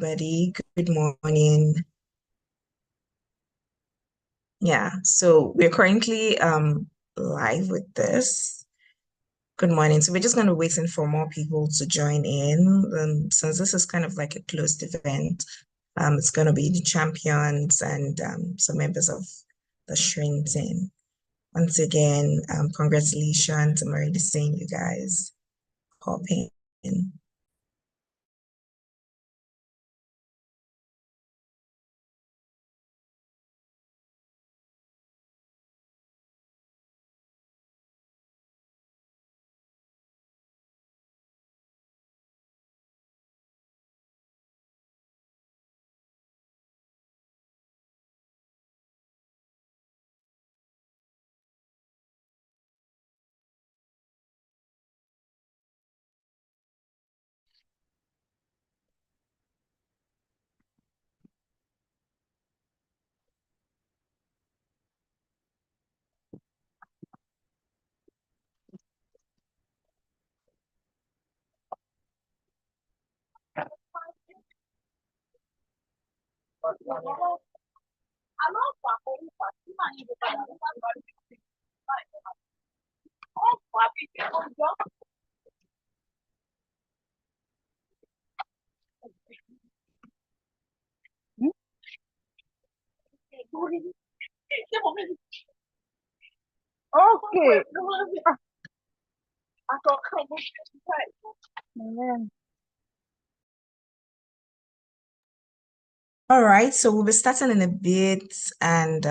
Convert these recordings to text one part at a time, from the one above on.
everybody. Good morning. Yeah, so we're currently live with this. Good morning. So we're just going to waiting for more people to join in. Since this is kind of like a closed event, it's going to be the champions and some members of the shrine team. Once again, congratulations. I'm already seeing you guys hop in. Okay. All right, so we'll be starting in a bit, and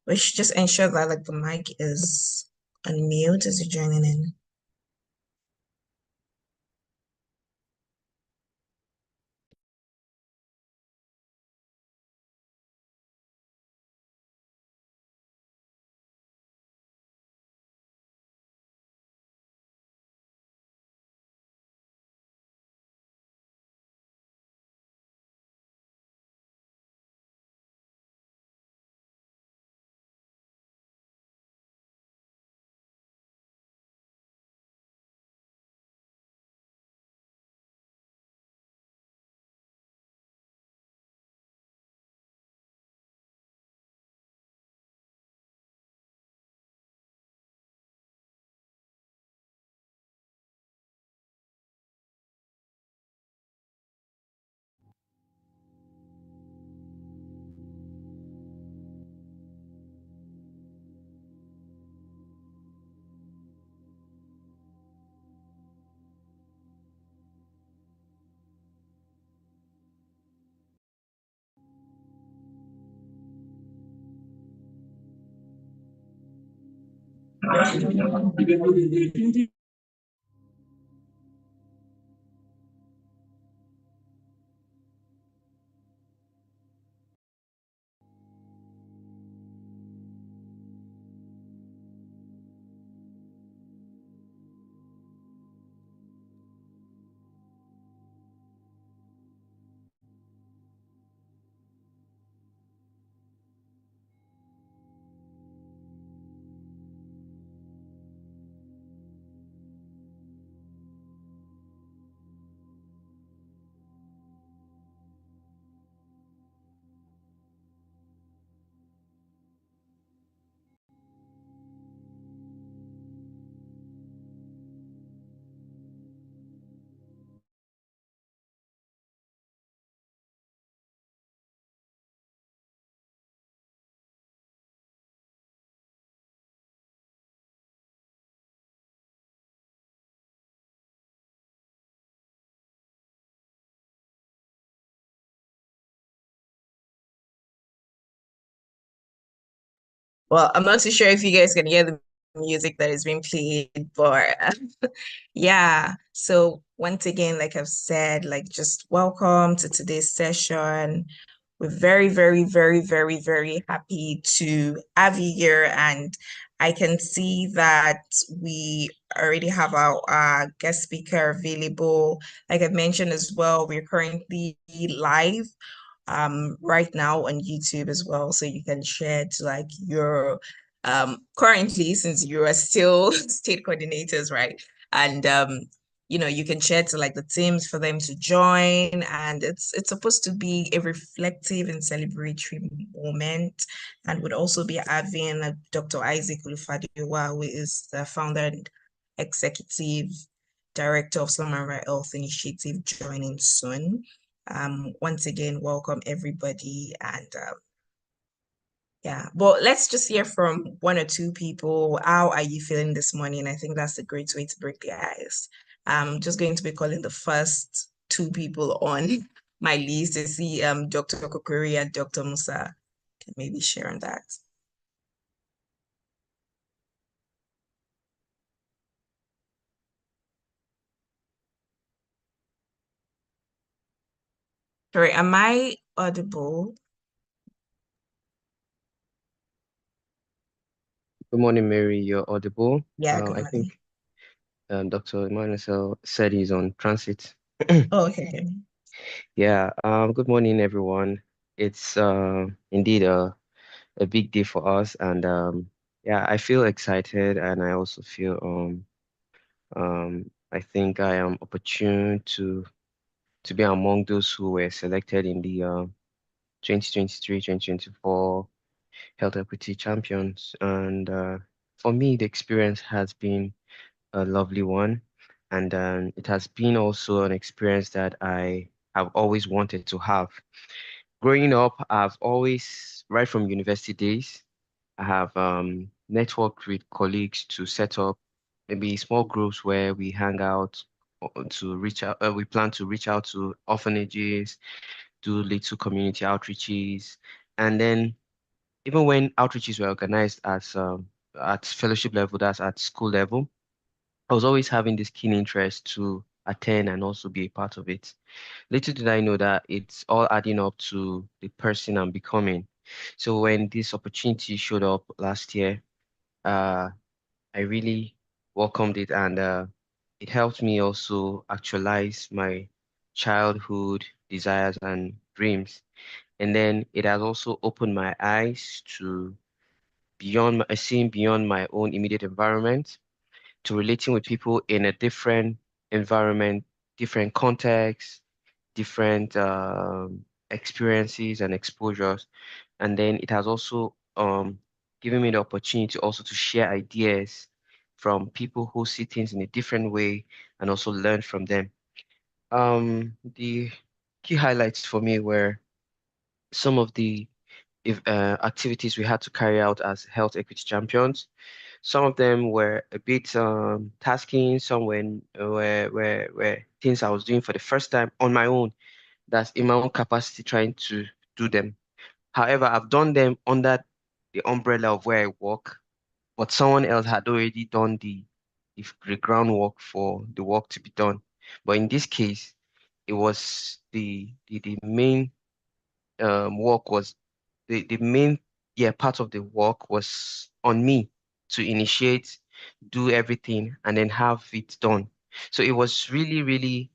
we should just ensure that like the mic is unmute as you're joining in. Well, I'm not too sure if you guys can hear the music that is being played, but yeah. So once again, like I've said, like just welcome to today's session. We're very, very, very, very, very happy to have you here. And I can see that we already have our guest speaker available. Like I've mentioned as well, we're currently live right now on YouTube as well. So you can share to like your currently since you are still state coordinators, right? And you can share to like the teams for them to join, and it's supposed to be a reflective and celebratory moment. And would also be having Dr. Isaac Olufadiwa, who is the founder and executive director of Slum and Right Health Initiative, joining soon. Once again, welcome everybody, and yeah, but let's just hear from one or two people. How are you feeling this morning? I think that's a great way to break the ice. I'm just going to be calling the first two people on my list to see Dr. Kokori and Dr. Musa can maybe share on that. Sorry, am I audible? Good morning, Mary. You're audible. Yeah, good I morning. think Dr. Emmanuel said he's on transit. Okay. Yeah, good morning, everyone. It's indeed a big day for us, and yeah, I feel excited, and I also feel I think I am opportune to be among those who were selected in the 2023-2024 Health Equity Champions, and for me, the experience has been a lovely one. And it has been also an experience that I have always wanted to have. Growing up, I've always, right from university days, I have networked with colleagues to set up maybe small groups where we hang out to reach out. We plan to reach out to orphanages, do little community outreaches, and then even when outreaches were organized at fellowship level, that's at school level, I was always having this keen interest to attend and also be a part of it. Little did I know that it's all adding up to the person I'm becoming. So when this opportunity showed up last year, uh, I really welcomed it, and it helped me also actualize my childhood desires and dreams. And then it has also opened my eyes to seeing beyond my own immediate environment, to relating with people in a different environment, different contexts, different experiences and exposures. And then it has also given me the opportunity also to share ideas from people who see things in a different way and also learn from them. The key highlights for me were some of the activities we had to carry out as health equity champions. Some of them were a bit tasking, some were things I was doing for the first time on my own, that's in my own capacity trying to do them. However, I've done them under the umbrella of where I work, but someone else had already done the groundwork for the work to be done. But in this case, it was the main work was the main part of the work was on me to initiate, do everything, and then have it done. So it was really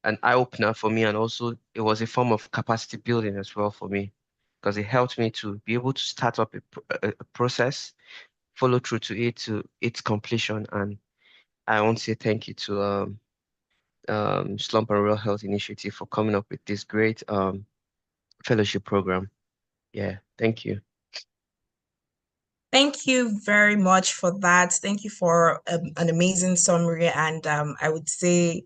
an eye opener for me, and also it was a form of capacity building as well for me because it helped me to be able to start up a process, follow through to it to its completion. And I want to say thank you to Slump and Real Health Initiative for coming up with this great fellowship program. Yeah, thank you. Thank you very much for that. Thank you for an amazing summary, and I would say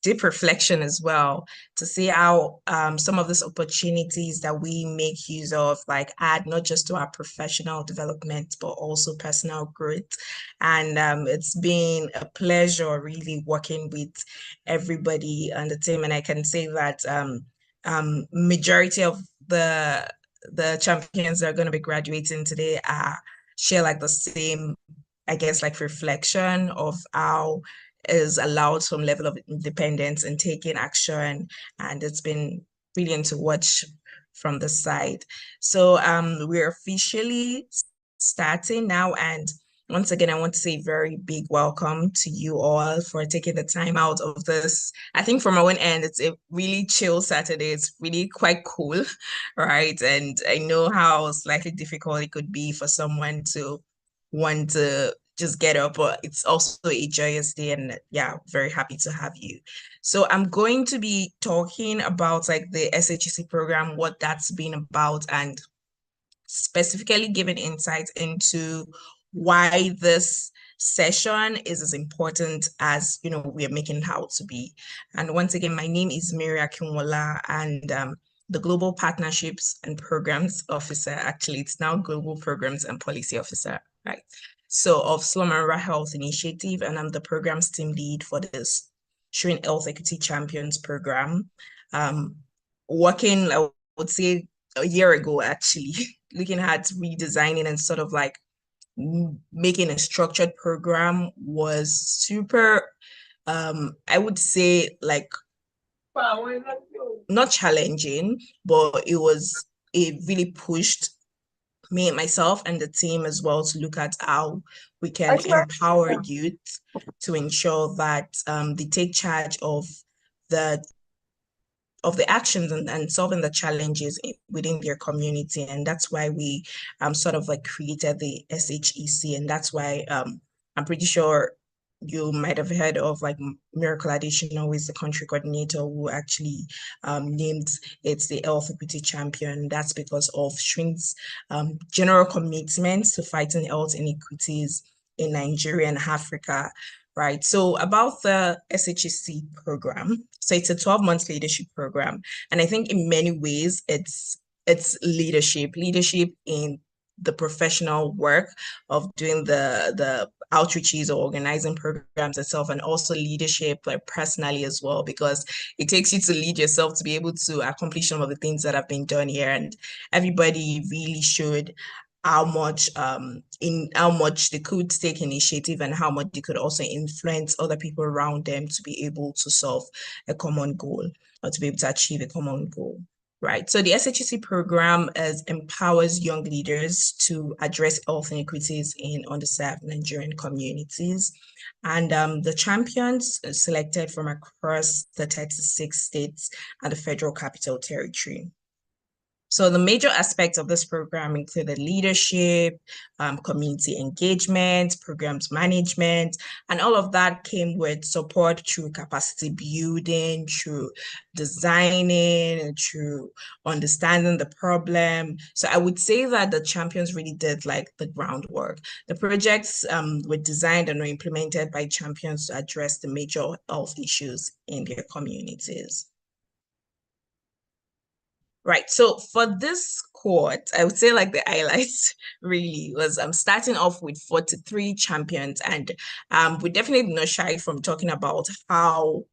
deep reflection as well, to see how some of these opportunities that we make use of like add not just to our professional development but also personal growth. And it's been a pleasure really working with everybody on the team, and I can say that majority of the champions that are going to be graduating today are share like the same, I guess, like reflection of how is allowed some level of independence and taking action. And it's been brilliant to watch from the side. So we're officially starting now. And once again, I want to say very big welcome to you all for taking the time out of this. I think from our own end, it's a really chill Saturday. It's really quite cool, right? And I know how slightly difficult it could be for someone to want to just get up, but it's also a joyous day. And yeah, very happy to have you. So I'm going to be talking about like the SHEC program, what that's been about, and specifically giving insights into why this session is as important as we are making it out to be. And once again, my name is Mary Akinwola, and the Global Partnerships and Programs Officer. Actually, it's now Global Programs and Policy Officer, right? So of Slum and Rural Health Initiative, and I'm the programs team lead for this Showing Health Equity Champions program. Working, I would say, a year ago, actually, looking at redesigning and sort of like making a structured program was super, I would say like not challenging, but it really pushed me, myself, and the team as well to look at how we can empower youth to ensure that they take charge the the actions and solving the challenges within their community. And that's why we sort of like created the SHEC. And that's why I'm pretty sure you might have heard of like Miracle Additional, who is the country coordinator who actually named it the Health Equity Champion. That's because of SHRIN's general commitment to fighting health inequities in Nigeria and Africa. Right. So about the SHEC program, so it's a 12-month leadership program. And I think in many ways it's leadership in the professional work of doing the outreaches or organizing programs itself, and also leadership like personally as well, because it takes you to lead yourself to be able to accomplish some of the things that have been done here. And everybody really should how much they could take initiative and how much they could also influence other people around them to be able to solve a common goal or to be able to achieve a common goal. Right. So the SHEC program empowers young leaders to address health inequities in underserved Nigerian communities. And the champions are selected from across the 36 states and the Federal Capital Territory. So the major aspects of this program included leadership, community engagement, programs management, and all of that came with support through capacity building, through designing, through understanding the problem. So I would say that the champions really did like the groundwork. The projects were designed and were implemented by champions to address the major health issues in their communities. Right. So for this cohort, I would say like the highlights really was starting off with 43 champions. And we definitely not shy from talking about how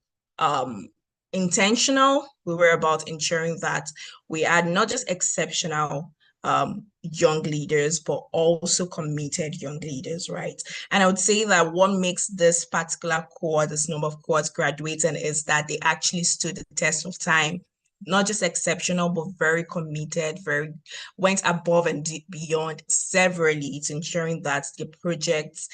intentional we were about ensuring that we had not just exceptional young leaders, but also committed young leaders, right? And I would say that what makes this particular cohort, this number of cohorts graduating, is that they actually stood the test of time, not just exceptional, but very committed, very went above and beyond severally to ensuring that the projects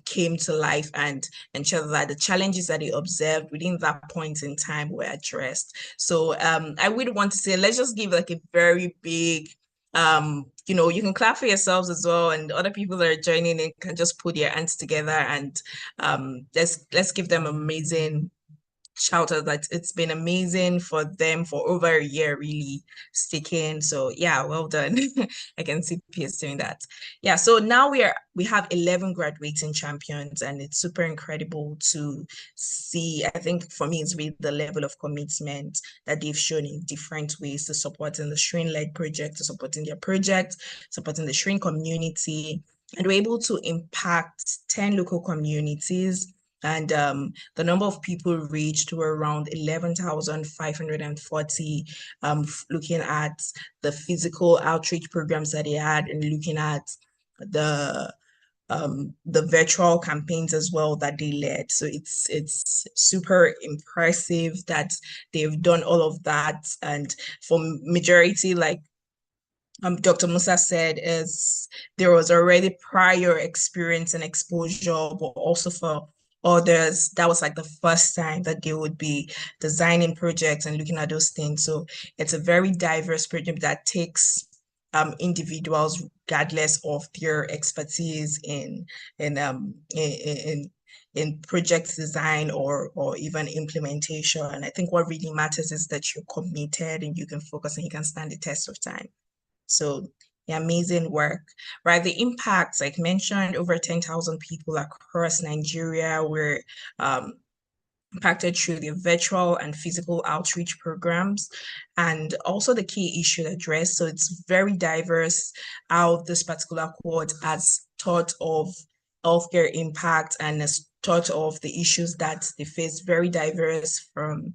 came to life and ensure that the challenges that they observed within that point in time were addressed. So I would want to say, let's just give like a very big you can clap for yourselves as well, and other people that are joining in can just put their hands together and let's give them amazing shout out that it's been amazing for them for over a year, really sticking. So yeah, well done. I can see peers doing that. Yeah, so now we have 11 graduating champions, and it's super incredible to see. I think for me, it's really the level of commitment that they've shown in different ways to supporting the Shrine-led project, to supporting their project, supporting the Shrine community, and we're able to impact 10 local communities. And the number of people reached were around 11,540, looking at the physical outreach programs that they had and looking at the virtual campaigns as well that they led. So it's super impressive that they've done all of that. And for majority, like Dr. Musa said, is there was already prior experience and exposure, but also for others, that was like the first time that they would be designing projects and looking at those things. So it's a very diverse project that takes individuals regardless of their expertise in project design or even implementation. And I think what really matters is that you're committed and you can focus and you can stand the test of time. So yeah, amazing work, right? The impacts, like mentioned, over 10,000 people across Nigeria were impacted through the virtual and physical outreach programs, and also the key issue addressed. So it's very diverse how this particular quad has thought of healthcare impact and has thought of the issues that they face, very diverse, from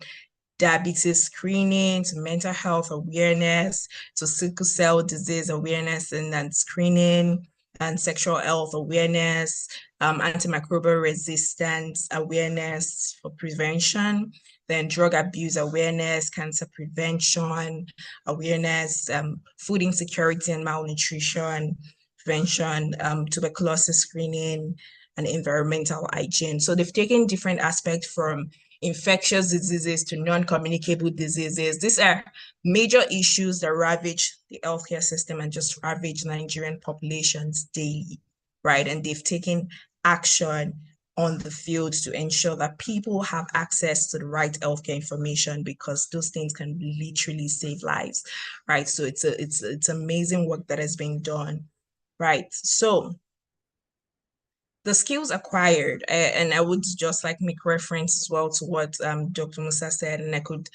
diabetes screening to mental health awareness to sickle cell disease awareness and screening and sexual health awareness, antimicrobial resistance awareness for prevention, then drug abuse awareness, cancer prevention awareness, food insecurity and malnutrition prevention, tuberculosis screening, and environmental hygiene. So they've taken different aspects from infectious diseases to non-communicable diseases. These are major issues that ravage the healthcare system and just ravage Nigerian populations daily, right? And they've taken action on the field to ensure that people have access to the right healthcare information, because those things can literally save lives, right? So it's amazing work that has been done, right? So the skills acquired, and I would just like make reference as well to what Dr. Musa said, and I could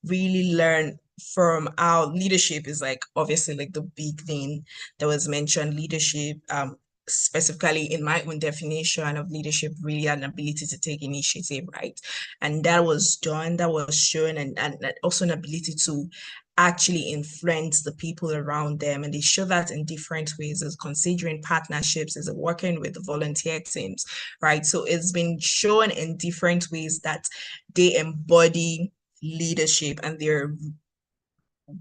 really learn from our leadership is like obviously like the big thing that was mentioned. Leadership, specifically in my own definition of leadership, really an ability to take initiative, right? And that was done, that was shown, and also an ability to actually influence the people around them. And they show that in different ways, as considering partnerships, as working with volunteer teams, right? So it's been shown in different ways that they embody leadership and they're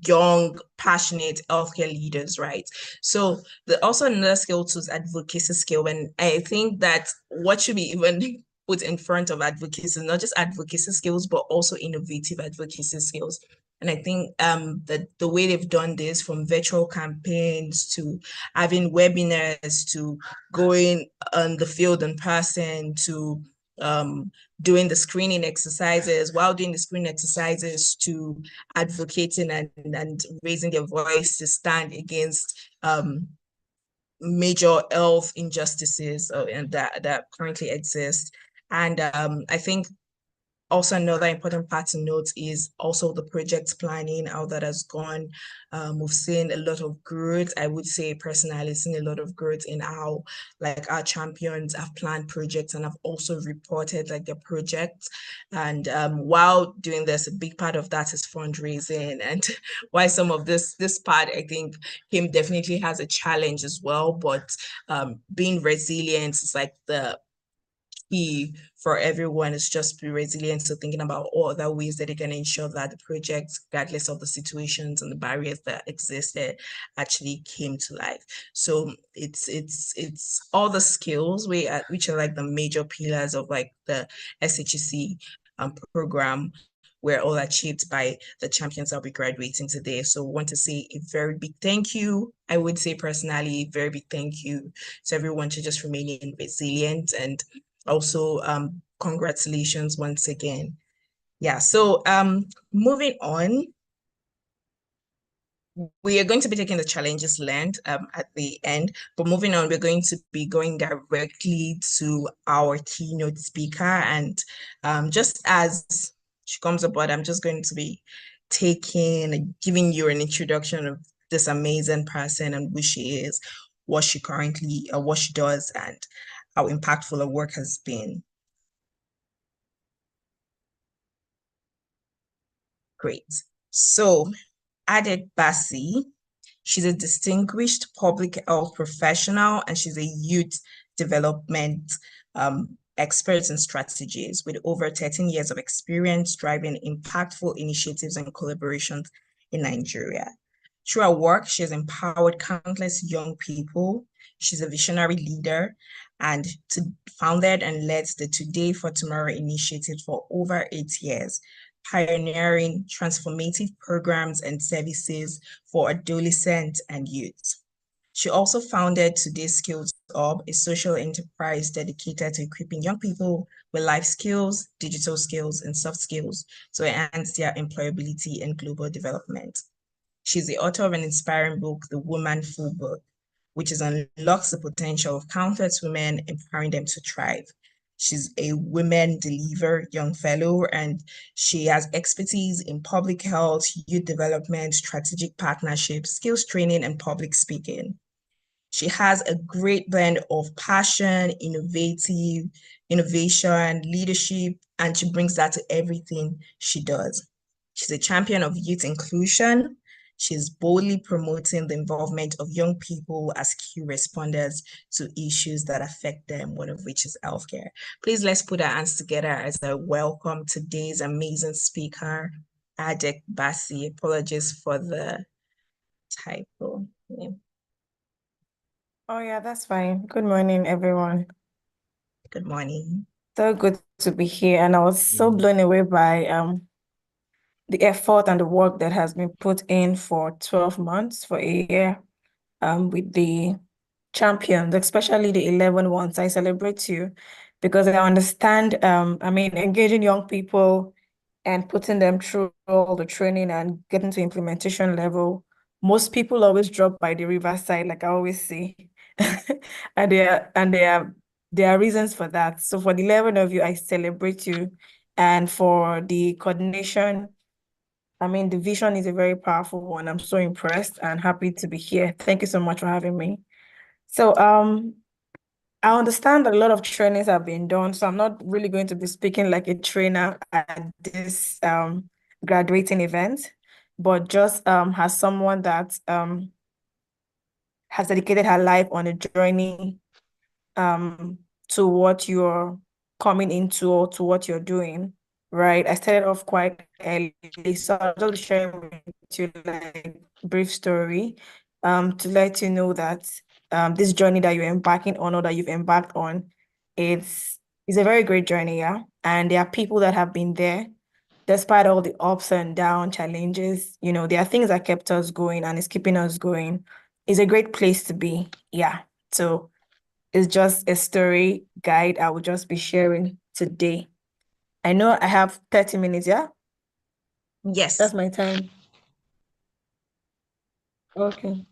young, passionate healthcare leaders, right? So the also another skill too is advocacy skill. And I think that what should be even put in front of advocacy, not just advocacy skills, but also innovative advocacy skills. And I think that the way they've done this, from virtual campaigns to having webinars to going on the field in person to doing the screening exercises, while doing the screening exercises to advocating and raising their voice to stand against major health injustices and that currently exist. And I think also another important part to note is also the project planning, how that has gone. We've seen a lot of growth. I would say personally seen a lot of growth in how like our champions have planned projects and have also reported like their projects. And while doing this, a big part of that is fundraising. And why some of this part, I think him definitely has a challenge as well. But being resilient is like the key for everyone. Is just be resilient, so thinking about all other ways that they can ensure that the project, regardless of the situations and the barriers that existed, actually came to life. So it's all the skills which are like the major pillars of like the SHEC program, were all achieved by the champions that will be graduating today. So I want to say a very big thank you. I would say personally, a very big thank you to everyone to just remaining resilient, and also congratulations once again. Yeah, so moving on, we are going to be taking the challenges learned at the end, but moving on, we're going to be going directly to our keynote speaker. And just as she comes aboard, I'm just going to be giving you an introduction of this amazing person and who she is, what she does, and how impactful her work has been. Great. So Adet Bassi, she's a distinguished public health professional and she's a youth development expert in strategies with over 13 years of experience driving impactful initiatives and collaborations in Nigeria. Through her work, she has empowered countless young people. She's a visionary leader and founded and led the Today for Tomorrow initiative for over 8 years, pioneering transformative programs and services for adolescents and youth. She also founded Today's Skills Hub, a social enterprise dedicated to equipping young people with life skills, digital skills, and soft skills to enhance their employability and global development. She's the author of an inspiring book, The Woman Full Book, which is unlocks the potential of countless women, empowering them to thrive. She's a Women Deliver Young Fellow, and she has expertise in public health, youth development, strategic partnerships, skills training, and public speaking. She has a great blend of passion, innovation, leadership, and she brings that to everything she does. She's a champion of youth inclusion. She's boldly promoting the involvement of young people as key responders to issues that affect them, one of which is healthcare. Please let's put our hands together as I welcome today's amazing speaker, Adek Basi. Apologies for the typo. Yeah. Oh, yeah, that's fine. Good morning, everyone. Good morning. So good to be here. And I was so blown away by the effort and the work that has been put in for 12 months, for a year, with the champions, especially the 11 ones. I celebrate you because I understand, I mean, engaging young people and putting them through all the training and getting to implementation level. Most people always drop by the riverside, like I always say. And there are reasons for that. So for the 11 of you, I celebrate you. And for the coordination, I mean, the vision is a very powerful one. I'm so impressed and happy to be here. Thank you so much for having me. So I understand that a lot of trainings have been done, so I'm not really going to be speaking like a trainer at this graduating event, but just as someone that has dedicated her life on a journey to what you're coming into or to what you're doing, right? I started off quite early, so I'll just share with you like brief story to let you know that this journey that you're embarking on or that you've embarked on, it's a very great journey, yeah. And there are people that have been there despite all the ups and down challenges. You know, there are things that kept us going and is keeping us going. It's a great place to be, yeah. So it's just a story guide I will just be sharing today. I know I have 30 minutes, yeah? That's Yes. my time. Okay.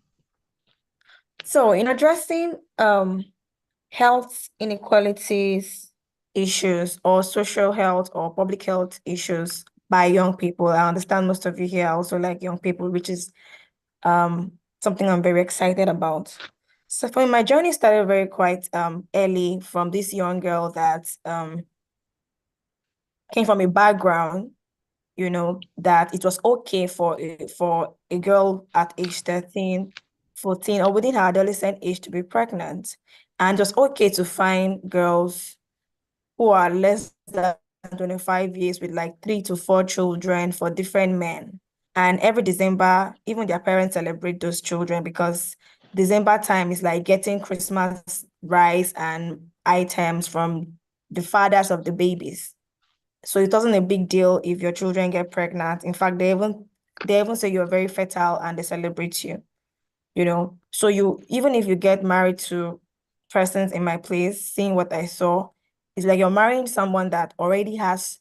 So in addressing health inequalities issues or social health or public health issues by young people, I understand most of you here also like young people, which is something I'm very excited about. So for my journey started very quite early from this young girl that came from a background, you know, that it was okay for a girl at age 13, 14, or within her adolescent age to be pregnant. And it was okay to find girls who are less than 25 years with like 3 to 4 children for different men. And every December, even their parents celebrate those children because December time is like getting Christmas rice and items from the fathers of the babies. So it wasn't a big deal if your children get pregnant. In fact, they even say you're very fertile and they celebrate you, you know. So you even if you get married to persons in my place, seeing what I saw, it's like you're marrying someone that already has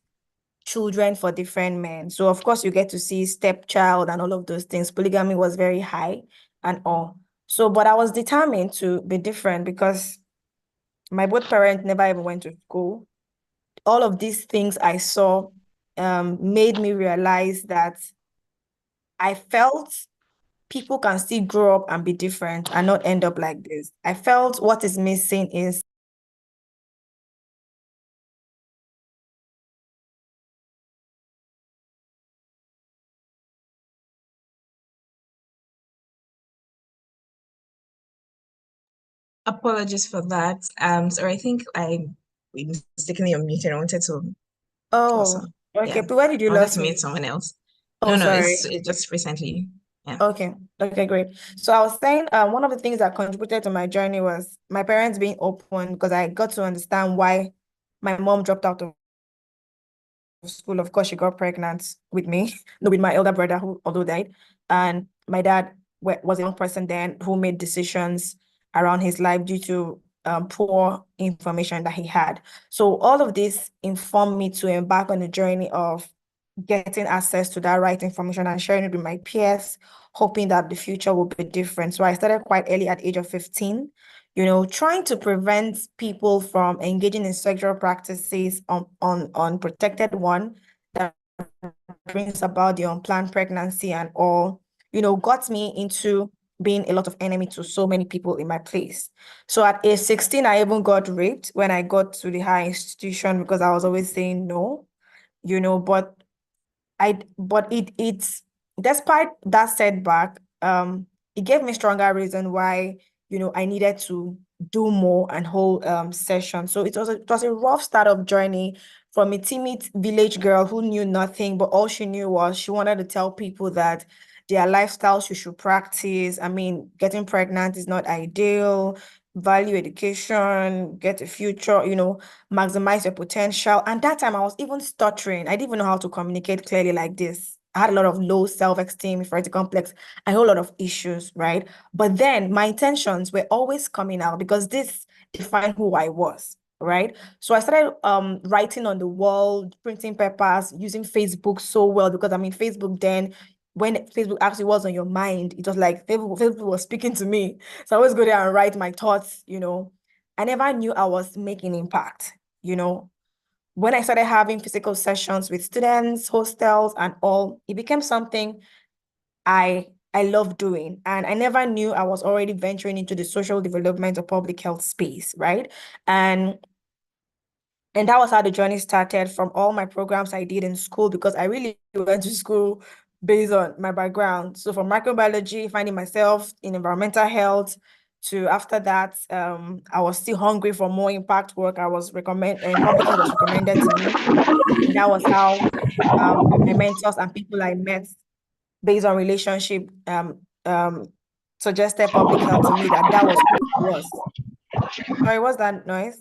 children for different men. So of course you get to see stepchild and all of those things. Polygamy was very high and all. So, but I was determined to be different because my both parents never even went to school. All of these things I saw made me realize that I felt people can still grow up and be different and not end up like this. I felt what is missing is Apologies for that. So I think I we mistakenly unmuted. I wanted to oh, also, okay. yeah, But where did you I wanted lose to mute me? someone else. Oh, No, no, sorry. it's just recently. Yeah. Okay. Okay, great. So I was saying one of the things that contributed to my journey was my parents being open because I got to understand why my mom dropped out of school. Of course, she got pregnant with me, no, with my elder brother who although died, and my dad was a young person then who made decisions around his life due to poor information that he had. So all of this informed me to embark on a journey of getting access to that right information and sharing it with my peers, hoping that the future will be different. So I started quite early at the age of 15, trying to prevent people from engaging in sexual practices on protected one that brings about the unplanned pregnancy and all, got me into being a lot of enemy to so many people in my place. So at age 16, I even got raped when I got to the higher institution because I was always saying no, but it's despite that setback, it gave me stronger reason why, I needed to do more and hold sessions. So it was a rough startup journey from a timid village girl who knew nothing, but all she knew was she wanted to tell people that their lifestyles you should practice. I mean, getting pregnant is not ideal, value education, get a future, maximize your potential. And that time I was even stuttering. I didn't even know how to communicate clearly like this. I had a lot of low self-esteem, inferiority complex, a whole lot of issues, right? But then my intentions were always coming out because this defined who I was, right? So I started writing on the wall, printing papers, using Facebook so well because I mean Facebook then, when Facebook actually was on your mind, it was like Facebook was speaking to me. So I always go there and write my thoughts, I never knew I was making impact, when I started having physical sessions with students, hostels, and all, it became something I love doing. And I never knew I was already venturing into the social development or public health space, right? And that was how the journey started from all my programs I did in school because I really went to school based on my background. So from microbiology, finding myself in environmental health, to after that, I was still hungry for more impact work. I was and public health was recommended to me. And that was how my mentors and people I met based on relationship suggested public health to me that was who I was. Sorry, what's that noise?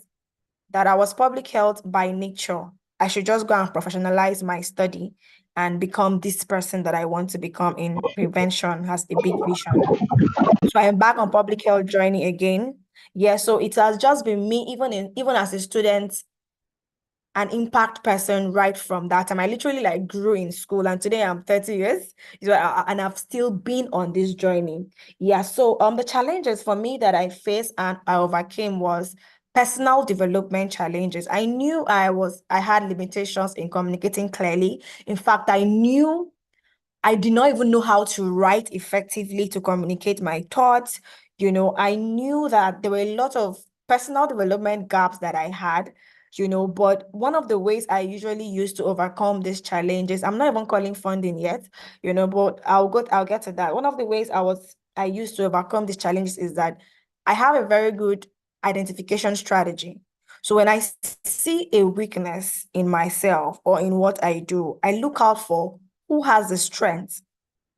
That I was public health by nature. I should just go and professionalize my study and become this person that I want to become in prevention has a big vision. So I am back on public health journey again. Yeah, so it has just been me, even as a student, an impact person right from that time. I literally like grew in school and today I'm 30 years and I've still been on this journey. Yeah, so the challenges for me that I faced and I overcame was personal development challenges. I knew I had limitations in communicating clearly. In fact, I did not even know how to write effectively to communicate my thoughts. I knew that there were a lot of personal development gaps that I had, but one of the ways I usually use to overcome these challenges, I'm not even calling funding yet, but I'll get to that. One of the ways I used to overcome these challenges is that I have a very good identification strategy. So when I see a weakness in myself or in what I do, I look out for who has the strength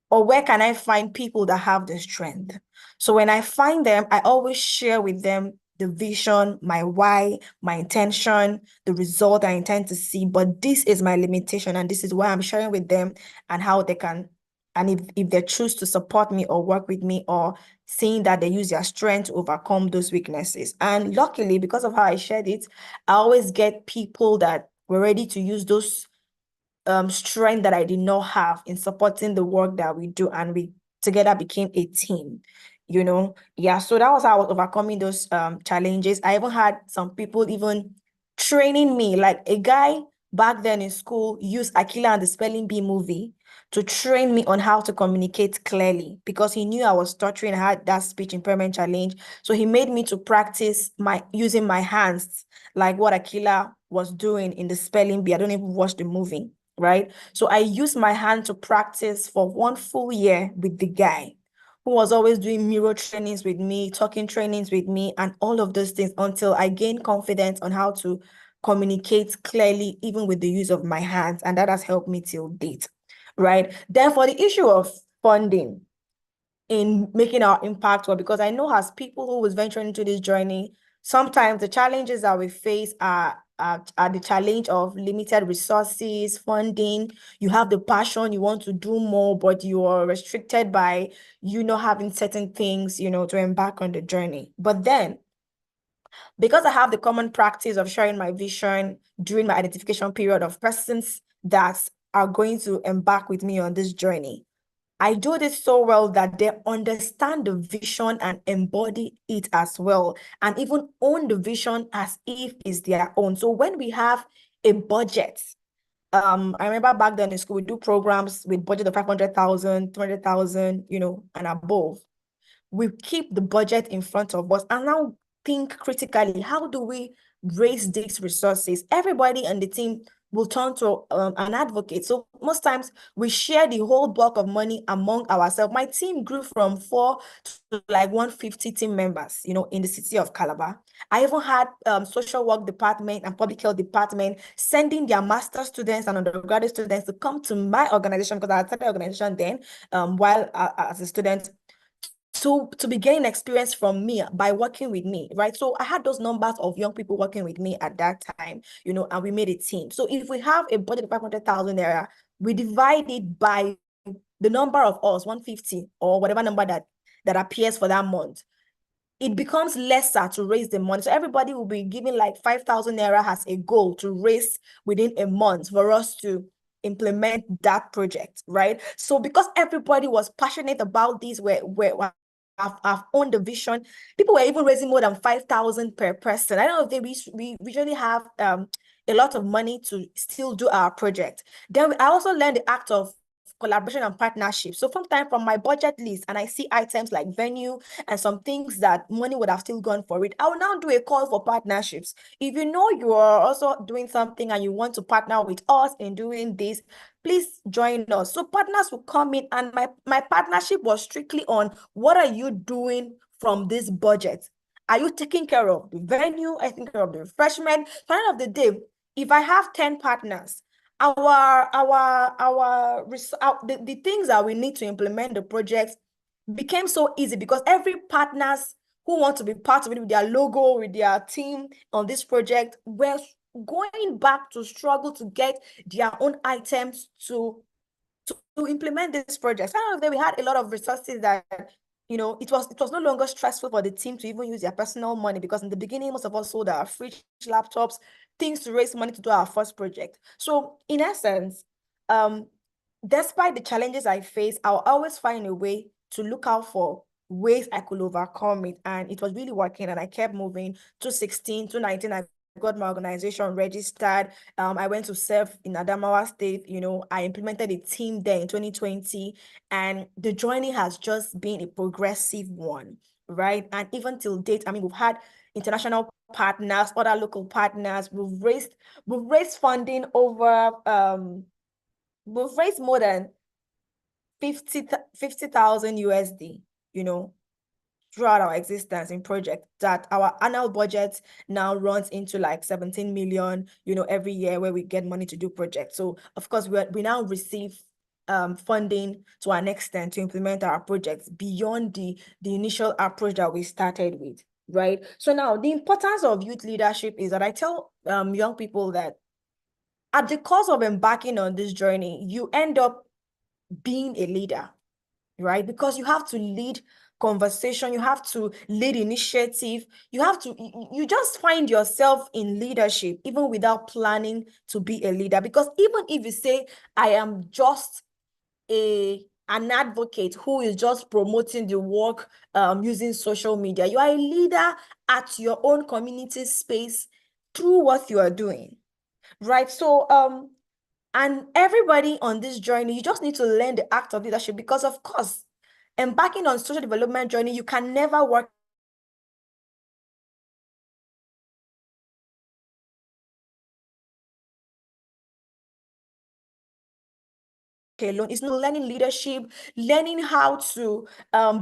or where can I find people that have the strength. So when I find them, I always share with them the vision, my why, my intention, the result I intend to see. But this is my limitation, and this is why I'm sharing with them and how they can, and if they choose to support me or work with me or seeing that they use their strength to overcome those weaknesses. And luckily, because of how I shared it, I always get people that were ready to use those strength that I did not have in supporting the work that we do, and we together became a team, Yeah, so that was how I was overcoming those challenges. I even had some people even training me, like a guy back then in school used Aquila and the Spelling Bee movie to train me on how to communicate clearly because he knew I was stuttering, I had that speech impairment challenge. So he made me to practice using my hands, like what Aquila was doing in the Spelling Bee. I don't even watch the movie, right? So I used my hand to practice for 1 full year with the guy who was always doing mirror trainings with me, talking trainings with me, and all of those things until I gained confidence on how to communicate clearly, even with the use of my hands. And that has helped me till date, right? Then for the issue of funding in making our impact, well, because I know as people who was venturing into this journey, sometimes the challenges that we face are at the challenge of limited resources, funding. You have the passion, you want to do more, but you are restricted by you not having certain things, to embark on the journey. But then, because I have the common practice of sharing my vision during my identification period of persons that are going to embark with me on this journey, I do this so well that they understand the vision and embody it as well, and even own the vision as if it's their own. So when we have a budget, I remember back then in school, we do programs with budget of 500,000, 200,000, and above. We keep the budget in front of us and now think critically, how do we raise these resources? Everybody on the team will turn to an advocate. So most times we share the whole bulk of money among ourselves. My team grew from 4 to like 150 team members, in the city of Calabar. I even had social work department and public health department sending their master students and undergraduate students to come to my organization, because I started the organization then while as a student, to be gaining experience from me by working with me, right? So I had those numbers of young people working with me at that time, and we made a team. So if we have a budget of 500,000 naira, we divide it by the number of us, 150 or whatever number that appears for that month. It becomes lesser to raise the money. So everybody will be given like 5,000 naira as a goal to raise within a month for us to implement that project, right? So because everybody was passionate about this, where I've owned the vision. People were even raising more than 5,000 per person. I don't know if we usually have a lot of money to still do our project. Then I also learned the act of collaboration and partnership. So from my budget list, and I see items like venue and some things that money would have still gone for it, I will now do a call for partnerships. If you know you are also doing something and you want to partner with us in doing this, please join us. So partners will come in, and my partnership was strictly on what are you doing from this budget? Are you taking care of the venue? Are you taking care of the refreshment? At the end of the day, if I have 10 partners, the things that we need to implement the project became so easy, because every partners who want to be part of it with their logo, with their team on this project, were going back to struggle to get their own items to implement this project. So then we had a lot of resources that, it was no longer stressful for the team to even use their personal money, because in the beginning, most of us sold our fridge, laptops, things to raise money to do our first project. So in essence, despite the challenges I face, I'll always find a way to look out for ways I could overcome it. And it was really working, and I kept moving. To 16, to 19, I got my organization registered. I went to serve in Adamawa State. I implemented a team there in 2020, and the journey has just been a progressive one, right? And even till date, I mean, we've had international partners, other local partners. We've raised funding over we've raised more than 50,000 USD, throughout our existence in project, that our annual budget now runs into like 17 million, every year, where we get money to do projects. So of course we now receive funding to an extent to implement our projects beyond the initial approach that we started with, right? So now the importance of youth leadership is that I tell young people that at the course of embarking on this journey, you end up being a leader, right? Because you have to lead conversation, you have to lead initiative, you just find yourself in leadership even without planning to be a leader. Because even if you say, I am just an advocate who is just promoting the work using social media, you are a leader at your own community space through what you are doing, right? So and everybody on this journey, you just need to learn the act of leadership, because of course, embarking on social development journey, you can never work alone. It's not learning leadership, learning how to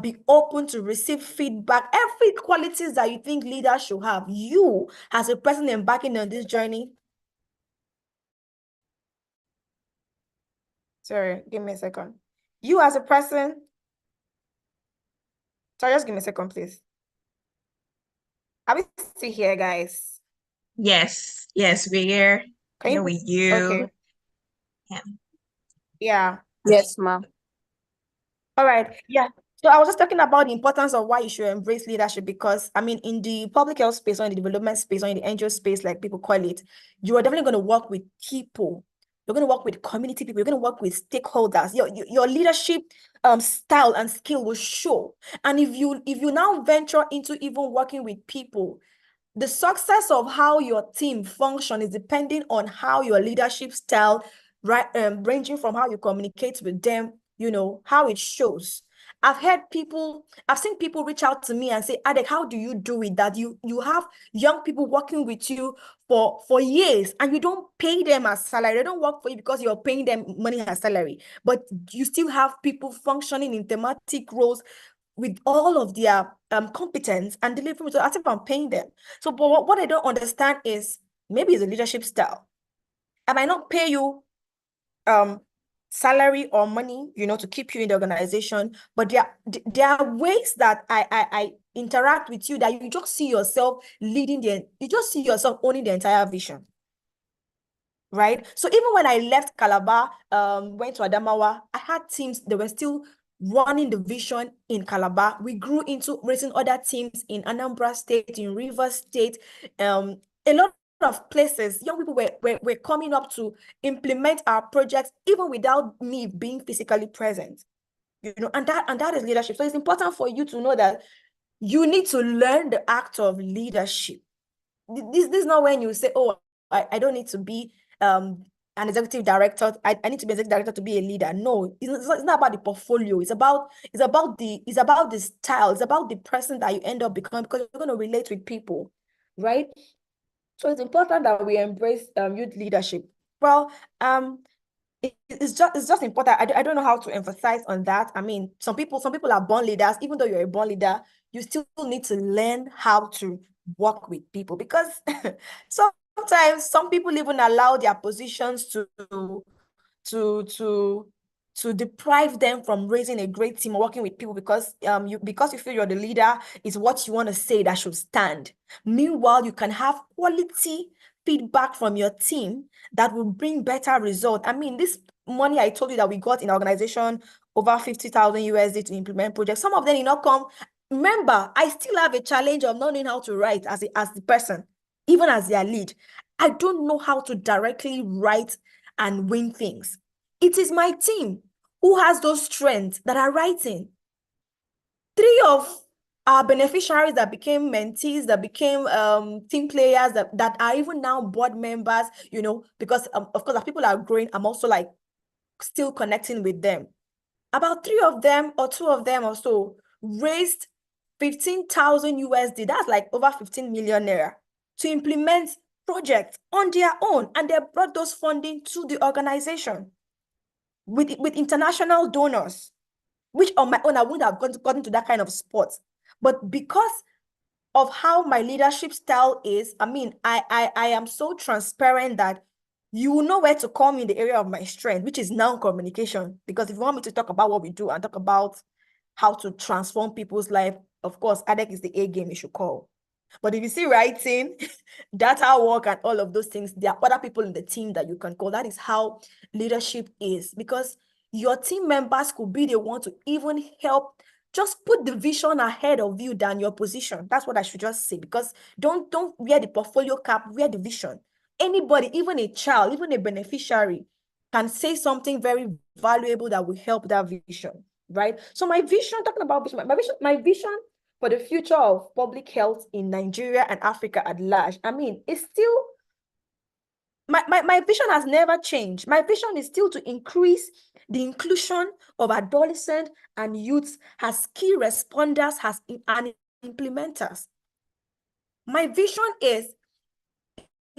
be open to receive feedback, every qualities that you think leaders should have. You, as a person embarking on this journey, sorry, give me a second. You as a person, sorry, just give me a second, please. Are we still here, guys? Yes, yes, we're Can here you? with you. Okay. Yeah. Yeah. Yes, ma'am. All right. Yeah. So I was just talking about the importance of why you should embrace leadership because I mean, in the public health space or in the development space or in the NGO space, like people call it, you are definitely going to work with people. You're going to work with community people. You're going to work with stakeholders. Your leadership style and skill will show. And if you now venture into even working with people, the success of how your team function is depending on how your leadership style, right, ranging from how you communicate with them, how it shows. I've seen people reach out to me and say, Adek, how do you do it that you have young people working with you for years and you don't pay them as salary? They don't work for you because you're paying them money as salary, but you still have people functioning in thematic roles with all of their competence and delivering results as if I'm paying them. So, but what I don't understand is maybe it's a leadership style. I might not pay you um salary or money, to keep you in the organization, but there are ways that I interact with you that you just see yourself you just see yourself owning the entire vision. Right. So even when I left Calabar, went to Adamawa, I had teams that were still running the vision in Calabar. We grew into raising other teams in Anambra State, in Rivers State, a lot of places. Young people were coming up to implement our projects, even without me being physically present. And that is leadership. So it's important for you to know that you need to learn the act of leadership. This is not when you say, oh, I don't need to be an executive director. I need to be executive director to be a leader. No, it's not about the portfolio. It's about the style. It's about the person that you end up becoming because you're going to relate with people, right? So it's important that we embrace youth leadership. Well, it's just important. I don't know how to emphasize on that. I mean, some people are born leaders. Even though you're a born leader, you still need to learn how to work with people because sometimes some people even allow their positions to to to deprive them from raising a great team or working with people because you feel you're the leader is what you want to say that should stand. Meanwhile, you can have quality feedback from your team that will bring better result. I mean, this money I told you that we got in our organization, over 50,000 USD to implement projects. Some of them did not come. Remember, I still have a challenge of not knowing how to write as the person, even as their lead. I don't know how to directly write and win things. It is my team who has those strengths that are writing. 3 of our beneficiaries that became mentees, that became team players, that are even now board members, because of course, as people are growing, I'm also like still connecting with them. About 3 of them or 2 of them or so raised 15,000 USD. That's like over 15 million naira to implement projects on their own. And they brought those funding to the organization with international donors, which on my own, I wouldn't have gotten to that kind of spot. But because of how my leadership style is, I mean, I am so transparent that you will know where to call me in the area of my strength, which is now communication. Because if you want me to talk about what we do and talk about how to transform people's life, of course, ADEC is the A game you should call. But if you see writing, data work, and all of those things, there are other people in the team that you can call. That is how leadership is, because your team members could be the one to even help just put the vision ahead of you than your position. That's what I should just say, because don't wear the portfolio cap, wear the vision. Anybody, even a child, even a beneficiary, can say something very valuable that will help that vision, right? So my vision, talking about vision, my vision for the future of public health in Nigeria and Africa at large, I mean, it's still, my vision has never changed. My vision is still to increase the inclusion of adolescents and youths as key responders, and implementers. My vision is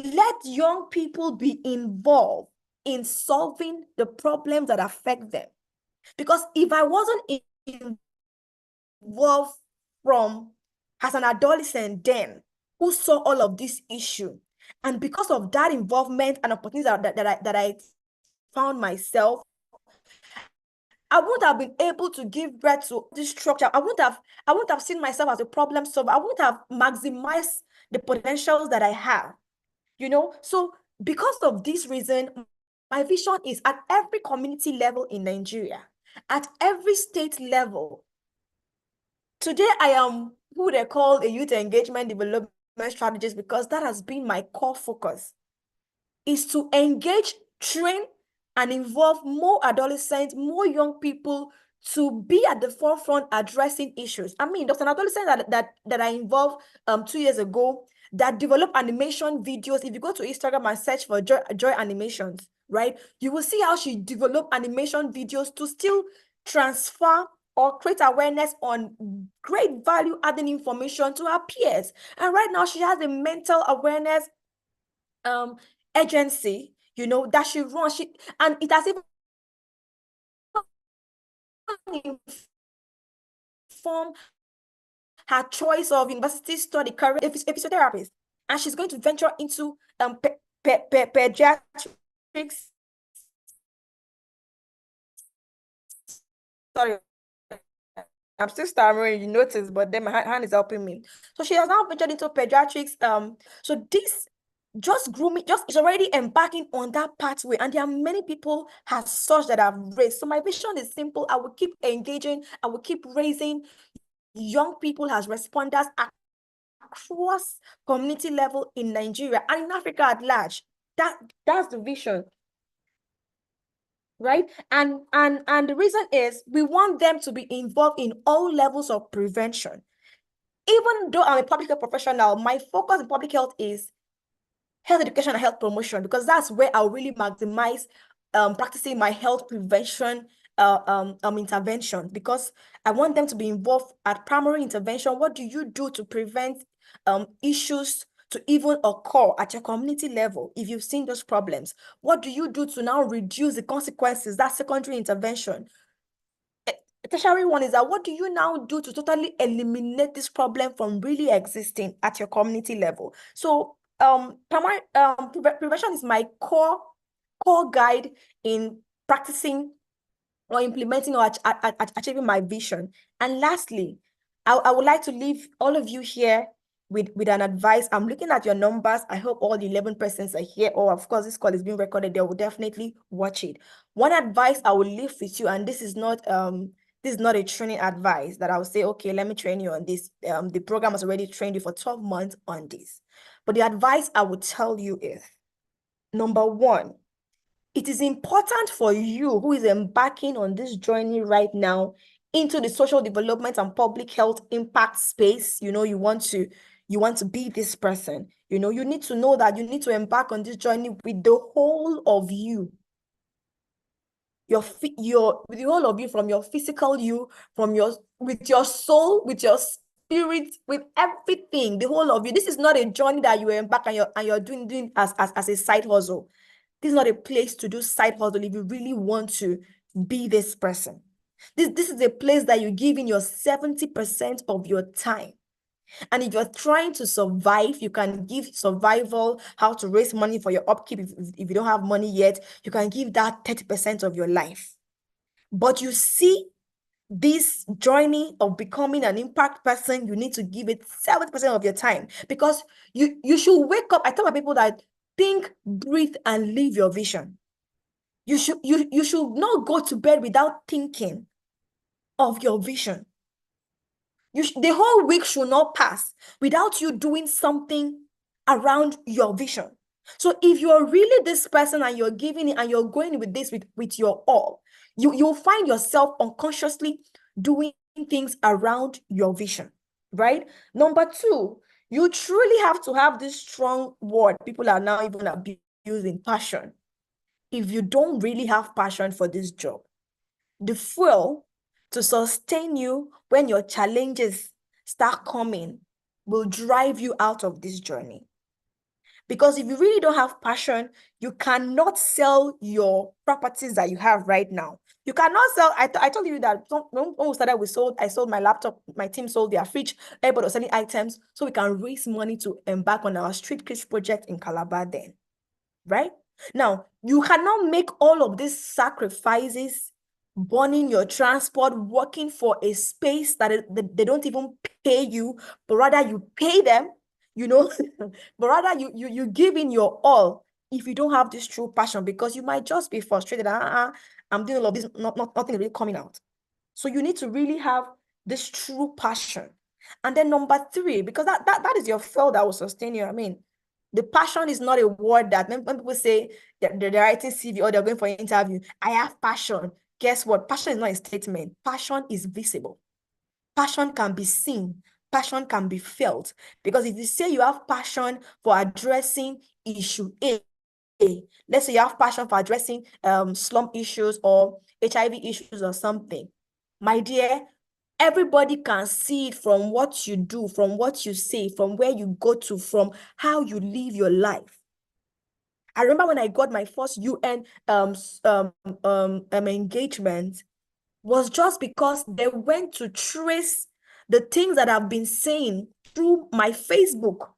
let young people be involved in solving the problems that affect them. Because if I wasn't involved from as an adolescent then, who saw all of this issue, and because of that involvement and opportunities that I found myself, I wouldn't have been able to give birth to this structure. I wouldn't have seen myself as a problem solver. I wouldn't have maximized the potentials that I have. So because of this reason, my vision is at every community level in Nigeria, at every state level. Today, I am who they call a youth engagement development strategist because that has been my core focus, is to engage, train, and involve more adolescents, more young people to be at the forefront addressing issues. I mean, there's an adolescent that I involved 2 years ago that developed animation videos. If you go to Instagram and search for Joy Animations, right, you will see how she developed animation videos to still transfer or create awareness on great value adding information to her peers. And right now she has a mental awareness agency, that she runs. And it has even informed her choice of university study career, a physiotherapist. And she's going to venture into pediatrics. Sorry, I'm still stammering, you notice, but then my hand is helping me. So she has now ventured into pediatrics. So this just grooming, is already embarking on that pathway. And there are many people as such that have raised. So my vision is simple. I will keep engaging, I will keep raising young people as responders across community level in Nigeria and in Africa at large. That's the vision. Right? And the reason is we want them to be involved in all levels of prevention. Even though I'm a public health professional, my focus in public health is health education and health promotion, because that's where I'll really maximize practicing my health prevention intervention, because I want them to be involved at primary intervention. What do you do to prevent issues to even occur at your community level? If you've seen those problems, what do you do to now reduce the consequences? That's secondary intervention. Tertiary one is that what do you now do to totally eliminate this problem from really existing at your community level? So prevention is my core guide in practicing or implementing or achieving my vision. And lastly, I would like to leave all of you here with an advice. I'm looking at your numbers. I hope all the 11 persons are here. Or of course, this call is being recorded. They will definitely watch it. One advice I will leave with you, and this is not a training advice that I will say, okay, let me train you on this. The program has already trained you for 12 months on this. But the advice I would tell you is, number one, it is important for you who is embarking on this journey right now into the social development and public health impact space. You want to be this person. You need to know that you need to embark on this journey with the whole of you. With the whole of you, from your physical you, with your soul, with your spirit, with everything, the whole of you. This is not a journey that you embark and you're doing as a side hustle. This is not a place to do side hustle if you really want to be this person. This is a place that you give in your 70% of your time. And if you're trying to survive, you can give survival, how to raise money for your upkeep. If you don't have money yet, you can give that 30% of your life. But you see, this journey of becoming an impact person, you need to give it 70% of your time, because you should wake up. I tell my people that think, breathe, and live your vision. You should not go to bed without thinking of your vision. The whole week should not pass without you doing something around your vision. So if you're really this person and you're giving it and you're going with this with your all, you'll find yourself unconsciously doing things around your vision, right? Number two, you truly have to have this strong word people are now even abusing, passion. If you don't really have passion for this job, the fuel to sustain you when your challenges start coming will drive you out of this journey. Because if you really don't have passion, you cannot sell your properties that you have right now. You cannot sell. I told you that when we started, I sold my laptop, my team sold their fridge, everybody was selling items so we can raise money to embark on our street kids project in Calabar then, right? Now, you cannot make all of these sacrifices, burning your transport, working for a space that they don't even pay you, but rather you pay them. you know, but rather you give in your all if you don't have this true passion, because you might just be frustrated. I'm doing all of this, nothing really coming out. So you need to really have this true passion. And then number three, because that is your fuel that will sustain you. I mean, the passion is not a word that when people say they're writing CV or they're going for an interview, I have passion. Guess what? Passion is not a statement. Passion is visible. Passion can be seen. Passion can be felt. Because if you say you have passion for addressing issue A, let's say you have passion for addressing slum issues or HIV issues or something, my dear, everybody can see it from what you do, from what you say, from where you go to, from how you live your life. I remember when I got my first UN engagement, was just because they went to trace the things that I've been saying through my Facebook.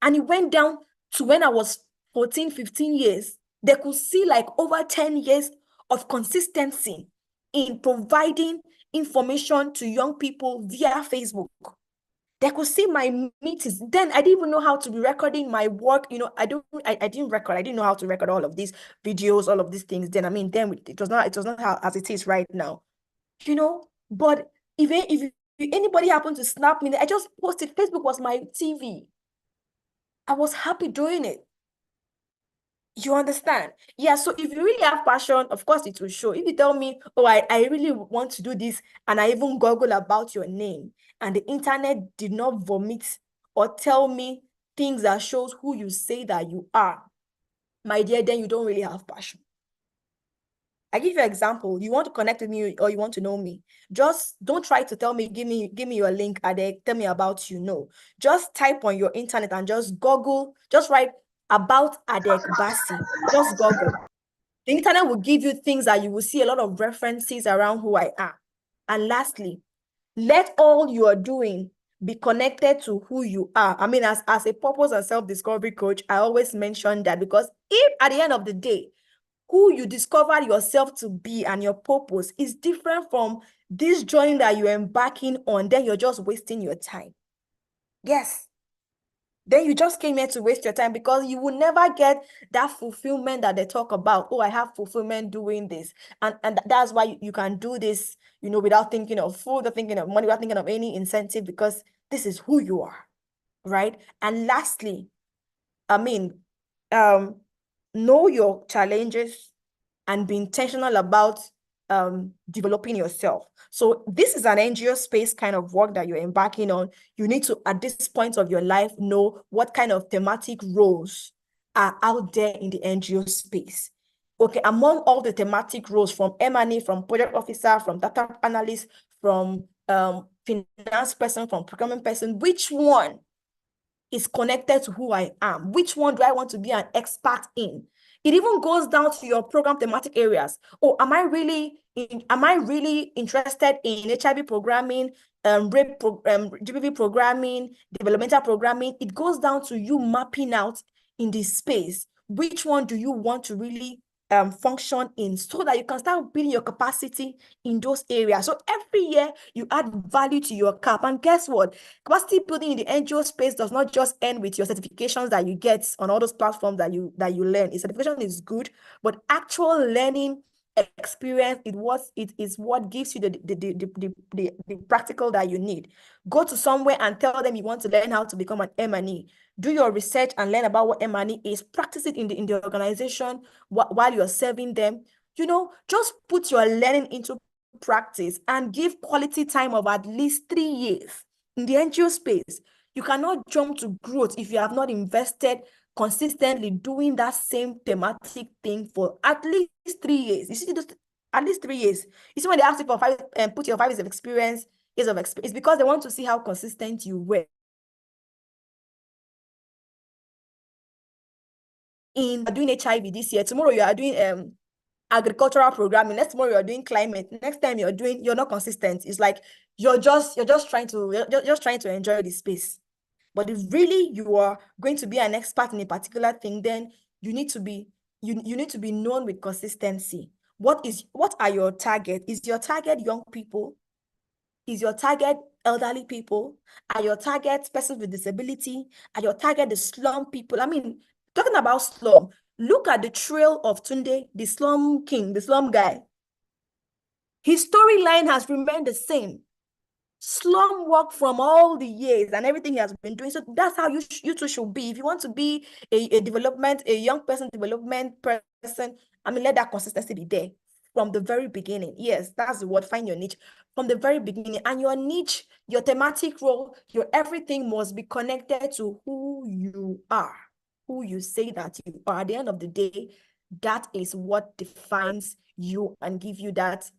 And it went down to when I was 14, 15 years. They could see like over 10 years of consistency in providing information to young people via Facebook. They could see my meetings. Then I didn't even know how to be recording my work. You know, I didn't record. I didn't know how to record all of these videos, all of these things. Then I mean, then it was not how as it is right now. You know, but if anybody happened to snap me, I just posted. Facebook was my TV. I was happy doing it. You understand? Yeah, so if you really have passion, of course it will show. If you tell me, oh, I really want to do this, and I even Google about your name, and the internet did not vomit or tell me things that shows who you say that you are, my dear, then you don't really have passion. I give you an example. You want to connect with me or you want to know me. Just don't try to tell me, give me your link, Adek, tell me about you. No. Just type on your internet and just Google, just write about Adek Basi. Just Google. The internet will give you things that you will see a lot of references around who I am. And lastly, let all you are doing be connected to who you are. I mean, as a purpose and self-discovery coach, I always mention that, because if at the end of the day, who you discover yourself to be and your purpose is different from this journey that you're embarking on, then you're just wasting your time. Yes. Then you just came here to waste your time, because you will never get that fulfillment that they talk about. Oh, I have fulfillment doing this. And that's why you can do this, you know, without thinking of food, without thinking of money, without thinking of any incentive, because this is who you are, right? And lastly, I mean, know your challenges and be intentional about developing yourself. So this is an NGO space kind of work that you're embarking on. You need to, at this point of your life, know what kind of thematic roles are out there in the NGO space. Okay, among all the thematic roles, from M&A, from project officer, from data analyst, from finance person, from procurement person, which one is connected to who I am? Which one do I want to be an expert in? It even goes down to your program thematic areas. Oh, am I really interested in HIV programming, GBV programming, developmental programming? It goes down to you mapping out in this space. Which one do you want to really function in, so that you can start building your capacity in those areas? So every year you add value to your cap. And guess what? Capacity building in the NGO space does not just end with your certifications that you get on all those platforms that you learn. A certification is good, but actual learning experience, it is what gives you the practical that you need. Go to somewhere and tell them you want to learn how to become an M&E. Do your research and learn about what M&E is. Practice it in the organization while you're serving them. You know, just put your learning into practice and give quality time of at least 3 years in the NGO space. You cannot jump to growth if you have not invested consistently doing that same thematic thing for at least 3 years. You see, at least 3 years. You see, when they ask you for five and put your 5 years of experience, it's because they want to see how consistent you were in doing HIV this year. Tomorrow you are doing agricultural programming. Next tomorrow you're doing climate. Next time you're not consistent. It's like you're just trying to enjoy the space. But if really you are going to be an expert in a particular thing, then you need to be known with consistency. What are your target? Is your target young people? Is your target elderly people? Are your targets persons with disability? Are your target the slum people? I mean, talking about slum, look at the trail of Tunde, the slum king, the slum guy. His storyline has remained the same. Slum work from all the years and everything he has been doing. So that's how you two should be. If you want to be a young person development person, I mean, let that consistency be there from the very beginning. Yes, that's the word. Find your niche from the very beginning. And your niche, your thematic role, your everything must be connected to who you are, who you say that you are. At the end of the day, that is what defines you and give you that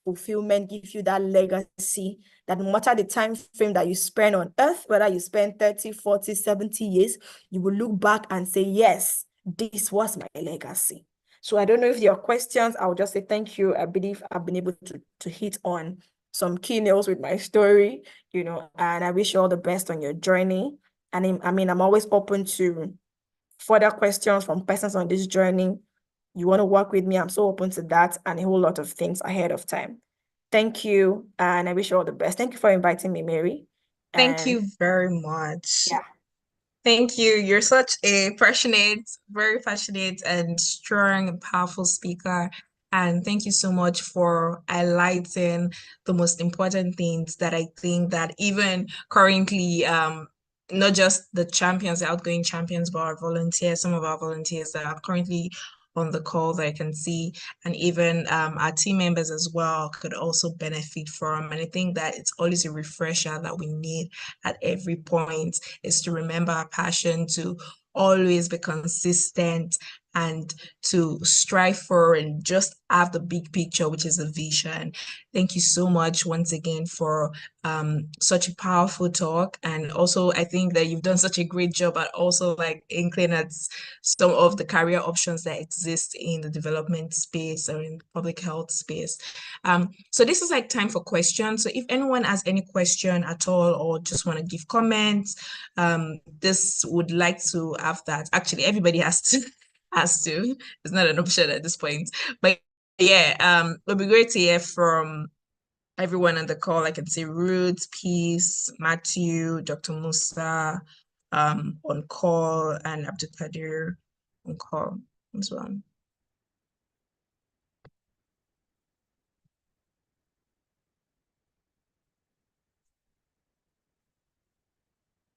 fulfillment, give you that legacy, that no matter the time frame that you spend on earth, whether you spend 30, 40, 70 years, you will look back and say, yes, this was my legacy. So I don't know if your questions, I'll just say thank you. I believe I've been able to hit on some key nails with my story, and I wish you all the best on your journey. And I mean, I'm always open to further questions from persons on this journey. You want to work with me, I'm so open to that and a whole lot of things ahead of time. Thank you, and I wish you all the best. Thank you for inviting me, Mary. Thank And you very much. yeah. Thank you. You're such a passionate, very passionate and strong and powerful speaker. And thank you so much for highlighting the most important things that I think that even currently, not just the champions, the outgoing champions, but our volunteers, some of our volunteers that are currently on the call that I can see, and even our team members as well could also benefit from. And I think that it's always a refresher that we need at every point is to remember our passion, to always be consistent and to strive for and just have the big picture, which is the vision. Thank you so much once again for such a powerful talk. And also, I think that you've done such a great job at also like inkling at some of the career options that exist in the development space or in public health space. So this is like time for questions. So if anyone has any question at all or just want to give comments, this would like to have that. Actually, everybody has to has to. It's not an option at this point. But yeah, it'll be great to hear from everyone on the call. I can see Ruth, Peace, Matthew, Dr. Musa, on call, and Abdul Kadir on call as well.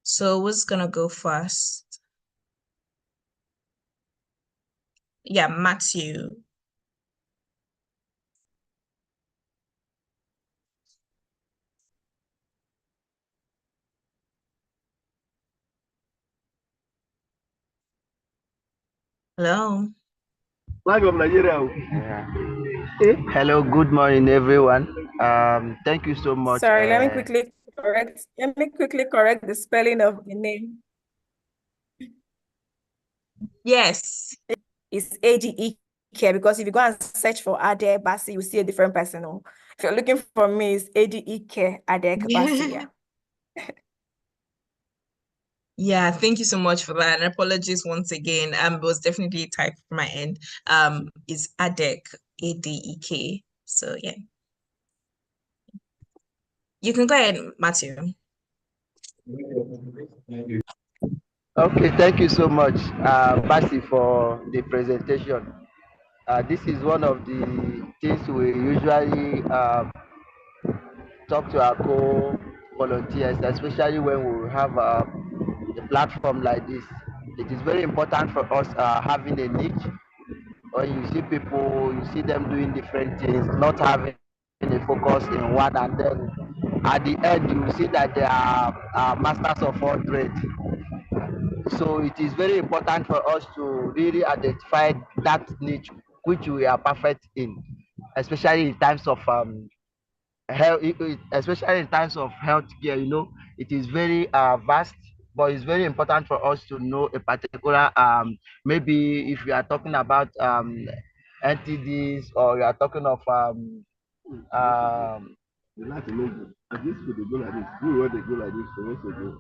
So who's gonna go first? Yeah, Matthew. Hello. Flag of Nigeria. Hello, good morning, everyone. Thank you so much. Sorry, let me quickly correct the spelling of the name. Yes. It's ADEK, because if you go and search for Ade Basi, you see a different person. Oh. If you're looking for me, it's ADEK Adek Basi. Yeah. Yeah, thank you so much for that. And apologies once again. It was definitely a type from my end. Is ADEK, ADEK. So yeah. You can go ahead, Matthew. Okay, thank you so much, Basi, for the presentation. This is one of the things we usually talk to our co-volunteers, especially when we have a platform like this. It is very important for us having a niche. When you see people, you see them doing different things, not having a focus in one, and then at the end you see that they are masters of all trades. So it is very important for us to really identify that niche which we are perfect in, especially in times of health, especially in times of healthcare. It is very vast, but it's very important for us to know a particular maybe if we are talking about NTDs, or you are talking of you like to know at least they go like this. You want to go like this, so what's go?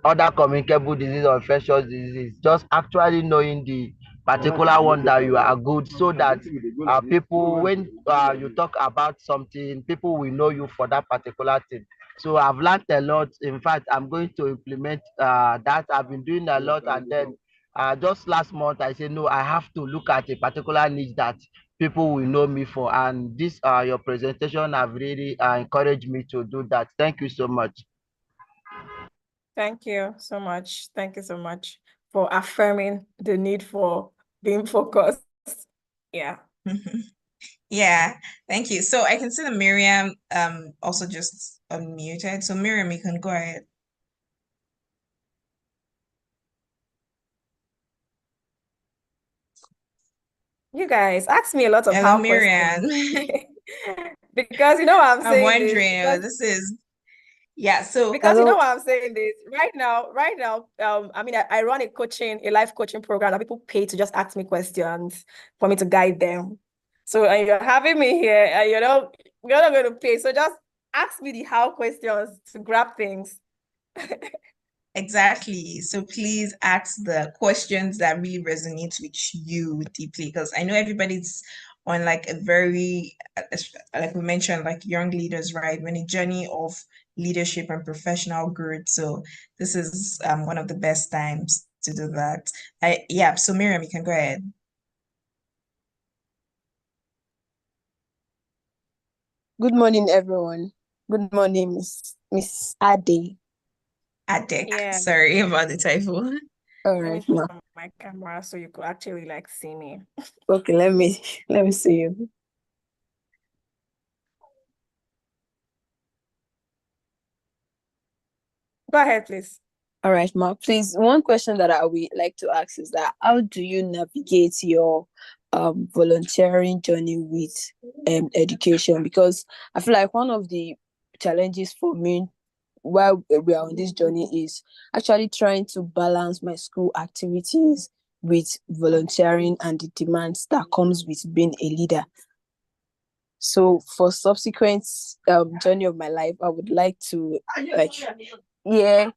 Other communicable disease or infectious disease, just actually knowing particular one that you are good, so that people, when you talk about something, people will know you for that particular thing. So I've learned a lot. In fact, I'm going to implement that. I've been doing a lot, and then just last month I said no, I have to look at a particular niche that people will know me for. And this your presentation have really encouraged me to do that. Thank you so much. Thank you so much. Thank you so much for affirming the need for being focused. Yeah. Yeah, thank you. So I can see that Miriam also just unmuted. So Miriam, you can go ahead. You guys ask me a lot of Hello, how Miriam. questions because you know why I'm I'm saying this. wondering, Because this is yeah, so Because you know Hello. why I'm saying this right now, I mean, I run a life coaching program that people pay to just ask me questions for me to guide them. So and you're having me here, and you're not going to pay. So just ask me the how questions to grab things. exactly. So please ask the questions that really resonate with you deeply, because I know everybody's on like a very, like we mentioned, like young leaders, right? When a journey of leadership and professional growth. So this is one of the best times to do that. Yeah, so Miriam, you can go ahead. Good morning, everyone. Good morning, Miss Ade. Adek. Yeah, Sorry about the typo. All let me right, turn ma. on my camera so you could actually like see me. Okay, let me see you. Go ahead, please. All right, ma. Please, one question that I would like to ask is that how do you navigate your volunteering journey with education? Because I feel like one of the challenges for me while we are on this journey is actually trying to balance my school activities with volunteering and the demands that comes with being a leader. So for subsequent journey of my life, I would like to like hear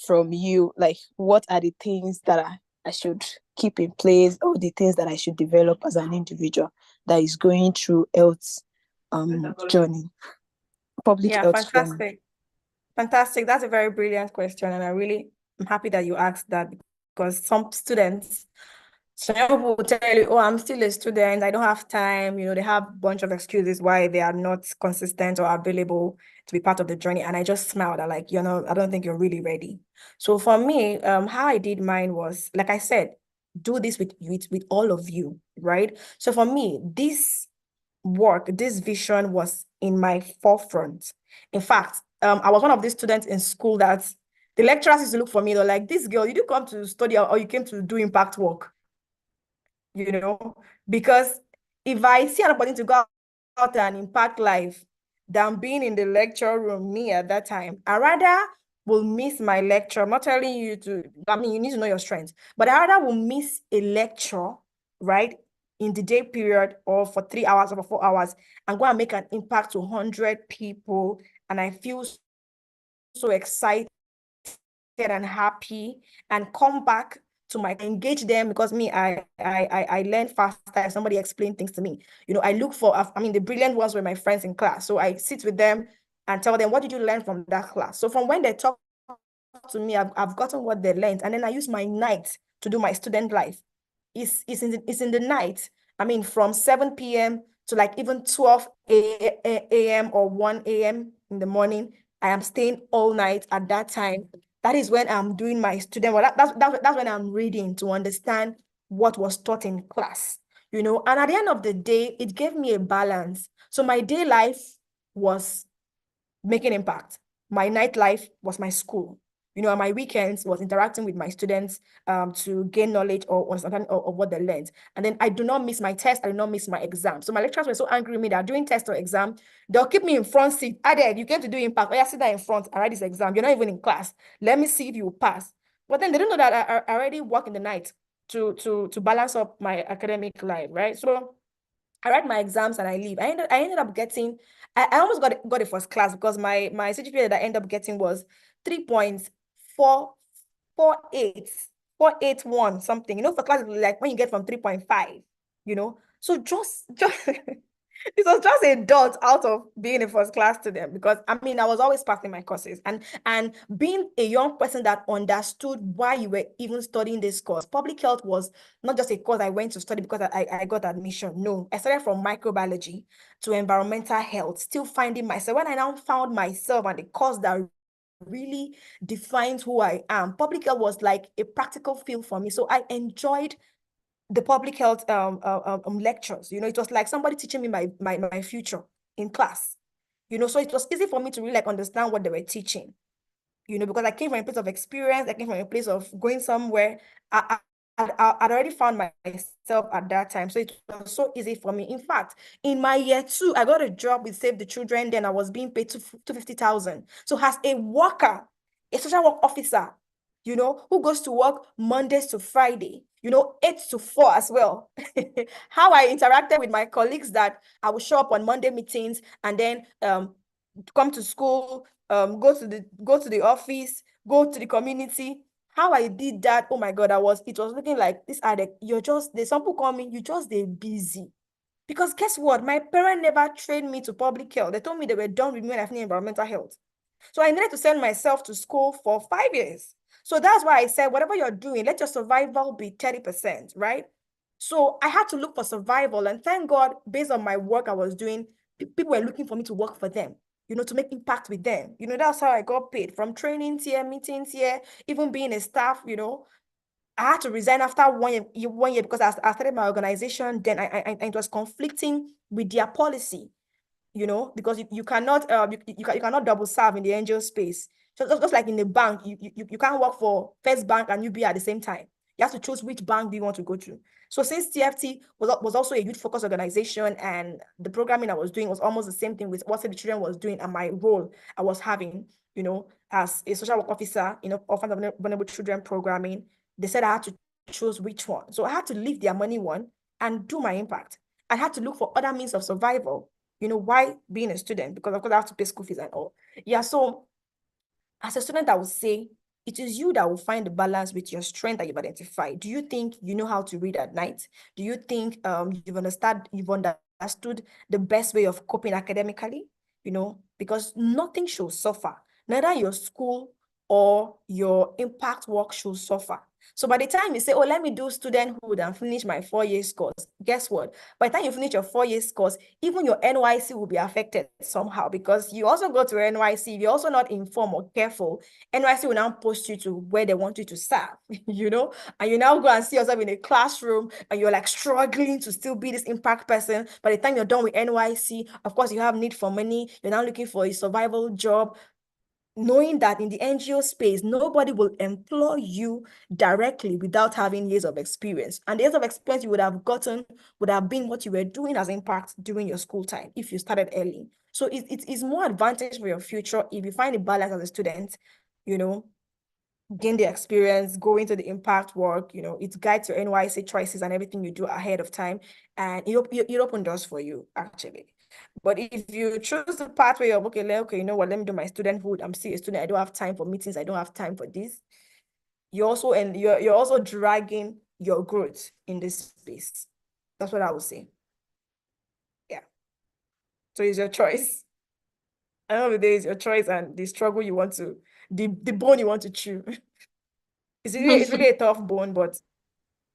from you, like what are the things that I should keep in place, or the things that I should develop as an individual that is going through health journey, public Yeah, health journey. fantastic. That's a very brilliant question, and I'm happy that you asked that, because some students, some people will tell you, "Oh, I'm still a student. I don't have time." They have a bunch of excuses why they are not consistent or available to be part of the journey. And I just smiled. I like, I don't think you're really ready. So for me, how I did mine was, like I said, do this with all of you, right? So for me, this vision was in my forefront. In fact, I was one of these students in school that the lecturers used to look for me. They're like, "This girl, did you come to study, or you came to do impact work?" Because if I see an opportunity to go out and impact life than being in the lecture room, me at that time, I rather will miss my lecture. I'm not telling you you need to know your strengths, but I rather will miss a lecture, right, in the day period, or for 3 hours or for 4 hours, and go and make an impact to 100 people. And I feel so excited and happy, and come back to engage them, because me, I learn faster if somebody explain things to me. I look for, the brilliant ones were my friends in class. So I sit with them and tell them, what did you learn from that class? So from when they talk to me, I've gotten what they learned. And then I use my night to do my student life. It's in the night. From 7 p.m. to like even 12 a.m. or 1 a.m. in the morning. I am staying all night at that time. That is when I'm doing my student work. That's when I'm reading to understand what was taught in class. And at the end of the day, it gave me a balance. So my day life was making impact. My nightlife was my school. And my weekends was interacting with my students to gain knowledge or understanding of what they learned. And then I do not miss my test. I do not miss my exam. So my lecturers were so angry with me that during test or exam, they'll keep me in front seat. Aded, you came to do impact. Oh, yeah, sit there in front and write this exam. You're not even in class. Let me see if you pass. But then they don't know that I already work in the night to balance up my academic life, right? So I write my exams and I leave. I ended up getting, I almost got a first class, because my CGPA that I ended up getting was 3.448. 481 something. You know, for class, like when you get from 3.5, you know. So just it was just a dot out of being a first class student, because I mean I was always passing my courses, and being a young person that understood why you were even studying this course. Public health was not just a course I went to study because I got admission. No, I started from microbiology to environmental health, still finding myself. When I now found myself and the course that really defines who I am, public health was like a practical field for me. So I enjoyed the public health lectures. You know, it was like somebody teaching me my future in class. You know, so it was easy for me to really like understand what they were teaching. You know, because I came from a place of experience. I came from a place of going somewhere. I'd already found myself at that time. So it was so easy for me. In fact, in my year 2, I got a job with Save the Children. Then I was being paid 250,000. So as a worker, a social work officer, you know, who goes to work Mondays to Friday, you know, 8 to 4 as well. How I interacted with my colleagues, that I would show up on Monday meetings and then come to school, go to the office, go to the community. How I did that, oh my God, it was looking like this. There's some people call me, you just they busy. Because guess what? My parents never trained me to public health. They told me they were done with me when I finished environmental health. So I needed to send myself to school for 5 years. So that's why I said, whatever you're doing, let your survival be 30%, right? So I had to look for survival. And thank God, based on my work I was doing, people were looking for me to work for them, you know, to make impact with them. You know, that's how I got paid, from trainings here, meetings here, even being a staff, you know. I had to resign after 1 year because I started my organization. Then it was conflicting with their policy, you know, because you cannot you cannot double serve in the angel space. So just like in the bank, you can't work for First Bank and UBA at the same time. You have to choose which bank do you want to go to. So since TFT was also a youth focused organization, and the programming I was doing was almost the same thing with what the children was doing, and my role I was having, you know, as a social work officer, you know, orphan and vulnerable children programming, they said I had to choose which one. So I had to leave their money one and do my impact. I had to look for other means of survival, you know, why being a student? Because of course I have to pay school fees and all. Yeah, so as a student, I would say it is you that will find the balance with your strength that you've identified. Do you think you know how to read at night? Do you think you've understood the best way of coping academically? You know, because nothing should suffer. Neither your school or your impact work should suffer. So by the time you say, oh, let me do studenthood and finish my 4 year course, guess what? By the time you finish your 4 year course, even your NYC will be affected somehow, because you also go to NYC. If you're also not informed or careful, NYC will now post you to where they want you to serve, you know, and you now go and see yourself in a classroom and you're like struggling to still be this impact person. By the time you're done with NYC, of course, you have need for money. You're now looking for a survival job, knowing that in the NGO space, nobody will employ you directly without having years of experience. And the years of experience you would have gotten would have been what you were doing as impact during your school time if you started early. So it is more advantage for your future if you find a balance as a student, you know, gain the experience, go into the impact work, you know, it guides your NYC choices and everything you do ahead of time. And it open doors for you, actually. But if you choose the pathway of, okay, you know what, let me do my studenthood. I'm still a student. I don't have time for meetings. I don't have time for this. You're also dragging your growth in this space. That's what I would say. Yeah. So it's your choice. I know the day is your choice and the struggle you want to, the bone you want to chew. It's really a tough bone, but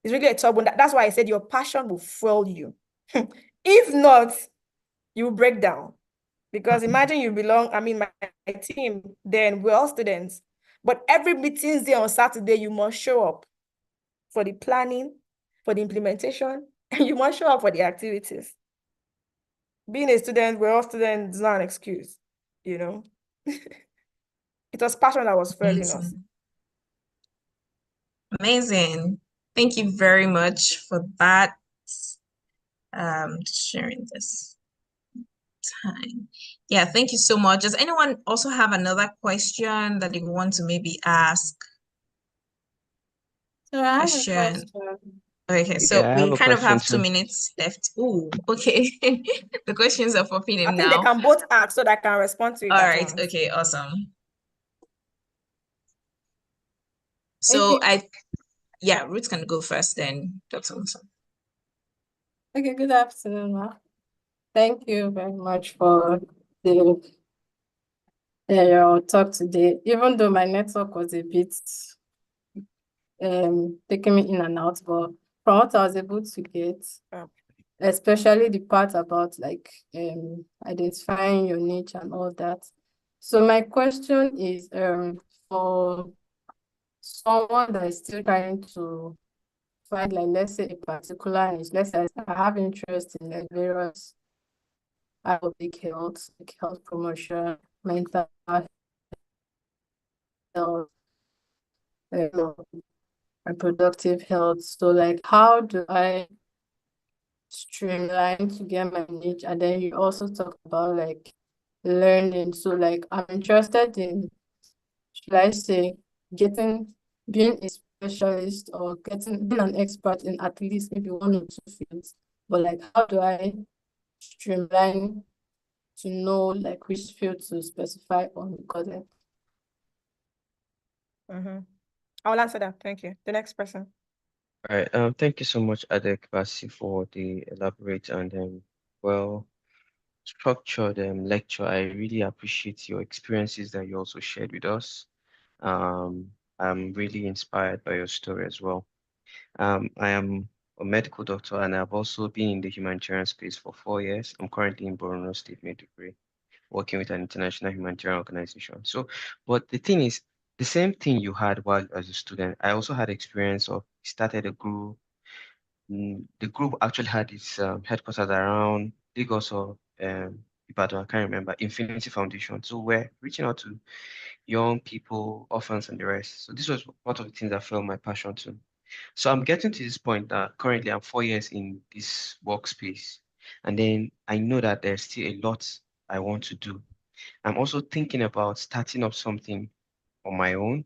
it's really a tough bone. That's why I said your passion will fuel you. If not, you will break down. Because imagine you belong, I mean, my team, then we're all students. But every meeting's day on Saturday, you must show up for the planning, for the implementation, and you must show up for the activities. Being a student, we're all students, is not an excuse, you know. It was passion that was fueling us. Amazing. Thank you very much for that. Sharing this time. Yeah, thank you so much. Does anyone also have another question that they want to maybe ask? So I have a Question. question. Okay, so Yeah, I have we a kind of question have 2 too. minutes left. Oh, okay. The questions are popping I in think they now. can both ask so that I can respond to it All at right, once. okay, awesome. Thank So you. yeah, Ruth can go first, then Dr. Wilson. Okay, good afternoon, ma. Thank you very much for the your talk today. Even though my network was a bit taking me in and out, but from what I was able to get, especially the part about like identifying your niche and all that. So my question is for someone that is still trying to find, like, let's say a particular niche. Let's say I have interest in like various public health, like health promotion, mental health, uh, reproductive health. So like, how do I streamline to get my niche? And then you also talk about like learning. So like, I'm interested in, should I say, being a specialist or being an expert in at least maybe one or two fields. But like, how do I streamline to know like which field to specify on? Because like, I'll answer that. Thank you. The next person. All right. Thank you so much, Adek Basi, for the elaborate and well structured lecture. I really appreciate your experiences that you also shared with us. I'm really inspired by your story as well. I am a medical doctor and I've also been in the humanitarian space for 4 years. I'm currently in Borno State Medical, working with an international humanitarian organization. So, but the thing is, the same thing you had while as a student, I also had experience of started a group. The group actually had its headquarters around Lagos or Ibadan, I can't remember, Infinity Foundation. So we're reaching out to young people, orphans, and the rest. So this was one of the things that felt my passion too. So I'm getting to this point that currently I'm 4 years in this workspace, and then I know that there's still a lot I want to do. I'm also thinking about starting up something on my own,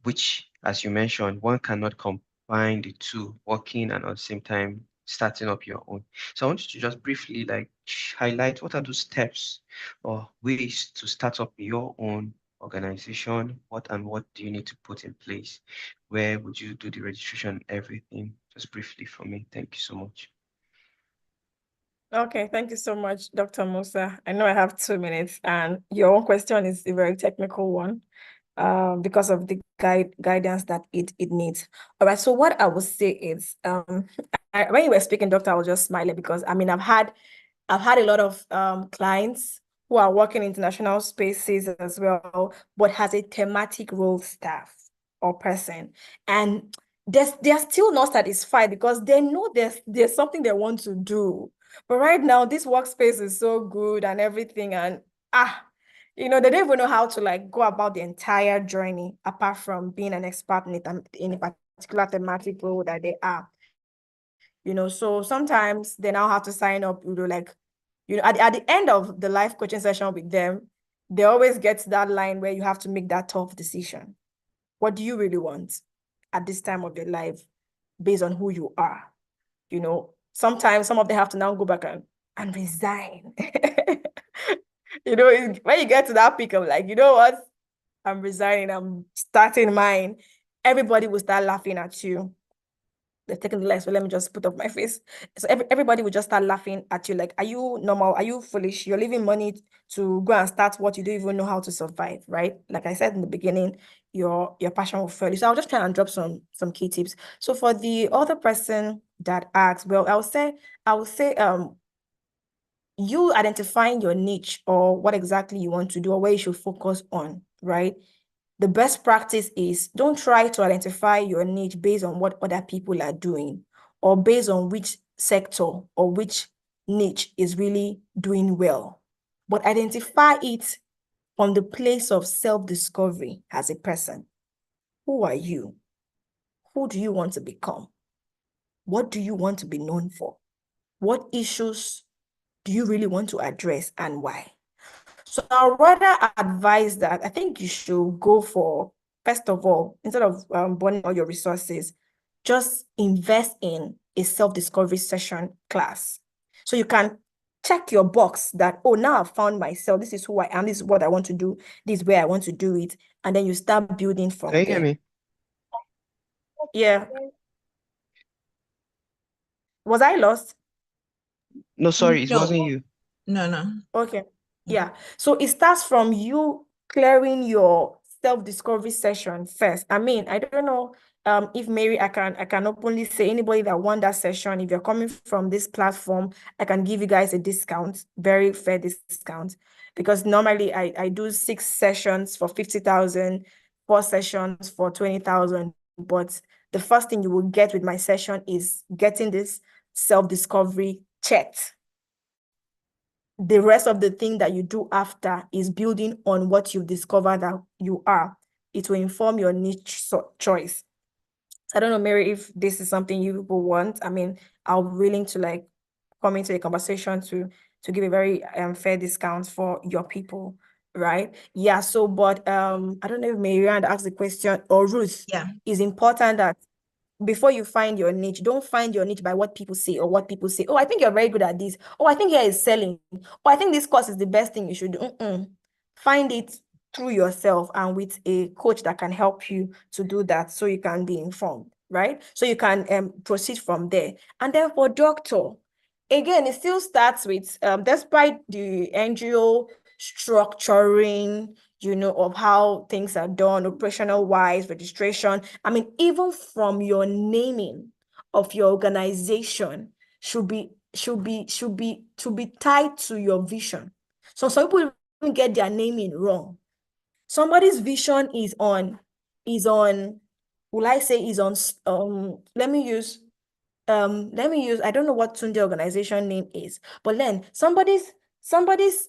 which, as you mentioned, one cannot combine the two, working and at the same time starting up your own. So I want you to just briefly like highlight what are those steps or ways to start up your own organization, what do you need to put in place? Where would you do the registration, everything? Just briefly for me. Thank you so much. Okay, thank you so much, Dr. Musa. I know I have 2 minutes, and your own question is a very technical one, because of the guidance that it needs. All right, so what I would say is, when you were speaking, Doctor, I was just smiling because I mean I've had a lot of clients who are working in international spaces as well, but has a thematic role staff or person, and they're still not satisfied because they know there's something they want to do. But right now, this workspace is so good and everything, and they don't even know how to like go about the entire journey apart from being an expert in a particular thematic role that they are. So sometimes they now have to sign up, like, at the end of the life coaching session with them, they always get to that line where you have to make that tough decision. What do you really want at this time of your life based on who you are? Sometimes some of them have to now go back and resign. When you get to that peak of like, you know what? I'm resigning, I'm starting mine. Everybody will start laughing at you. They're taking the lights, so let me just put up my face. So everybody will just start laughing at you like, are you normal? Are you foolish? You're leaving money to go and start what you don't even know how to survive, right? Like I said in the beginning, your passion will fail you. So I'll just try and drop some key tips. So for the other person that asked, well, I would say you identifying your niche or what exactly you want to do or where you should focus on, right? The best practice is don't try to identify your niche based on what other people are doing or based on which sector or which niche is really doing well, but identify it from the place of self-discovery as a person. Who are you? Who do you want to become? What do you want to be known for? What issues do you really want to address and why? So I'd rather advise that I think you should go for, first of all, instead of burning all your resources, just invest in a self-discovery session class. So you can check your box that, oh, now I've found myself. This is who I am. This is what I want to do. This is where I want to do it. And then you start building Can from you hear there. me? Yeah. Was I lost? No, sorry, it No, wasn't you. no. Okay. Yeah. Yeah. So it starts from you clearing your self-discovery session first. I mean, I don't know if Mary, I can openly say anybody that won that session, if you're coming from this platform, I can give you guys a discount, very fair discount. Because normally I do 6 sessions for 50,000, 4 sessions for 20,000. But the first thing you will get with my session is getting this self-discovery checked. The rest of the thing that you do after is building on what you've discovered that you are. It will inform your niche choice. I don't know, Mary, if this is something you people want. I mean, I'll be willing to like come into a conversation to give a very fair discount for your people, right? Yeah. So, but I don't know if Marianne asked the question or Ruth. Yeah. It's important that before you find your niche, don't find your niche by what people say or what people say. Oh, I think you're very good at this. Oh, I think here is selling. Oh, I think this course is the best thing you should do. Find it through yourself and with a coach that can help you to do that so you can be informed, right? So you can proceed from there. And then for doctor, again, it still starts with, despite the NGO structuring, of how things are done, operational wise, registration. I mean, even from your naming of your organization should be tied to your vision. So some people even get their naming wrong. Somebody's vision will I say is on, let me use, I don't know what Tunde organization name is, but then somebody's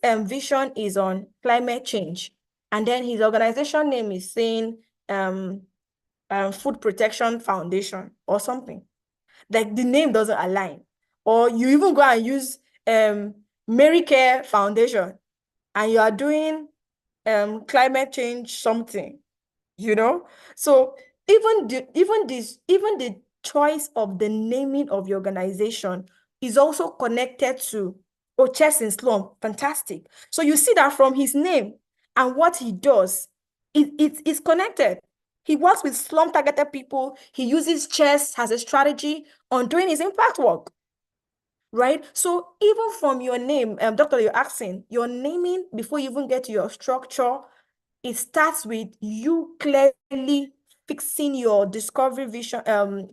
vision is on climate change, and then his organization name is saying Food Protection Foundation or something. Like the name doesn't align. Or you even go and use Mary Care Foundation and you are doing climate change something. So even the choice of the naming of your organization is also connected to chess in slum. Fantastic. So you see that from his name and what he does, it's connected. He works with slum targeted people. He uses chess as a strategy on doing his impact work, right? So even from your name, doctor, you're asking, your naming before you even get to your structure, it starts with you clearly fixing your discovery vision,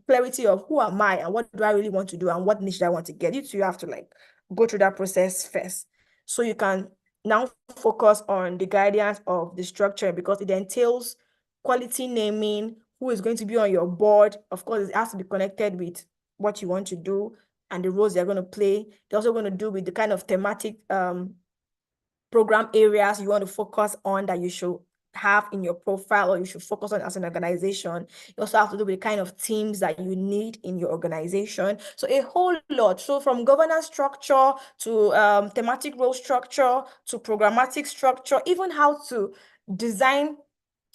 clarity of who am I and what do I really want to do and what niche do I want to get. You have to like go through that process first. So you can now focus on the guidance of the structure because it entails quality naming, who is going to be on your board. Of course, it has to be connected with what you want to do and the roles they're going to play. They're also going to do with the kind of thematic program areas you want to focus on that you should have in your profile or you should focus on as an organization. You also have to do with the kind of teams that you need in your organization. So a whole lot. So from governance structure to thematic role structure to programmatic structure, even how to design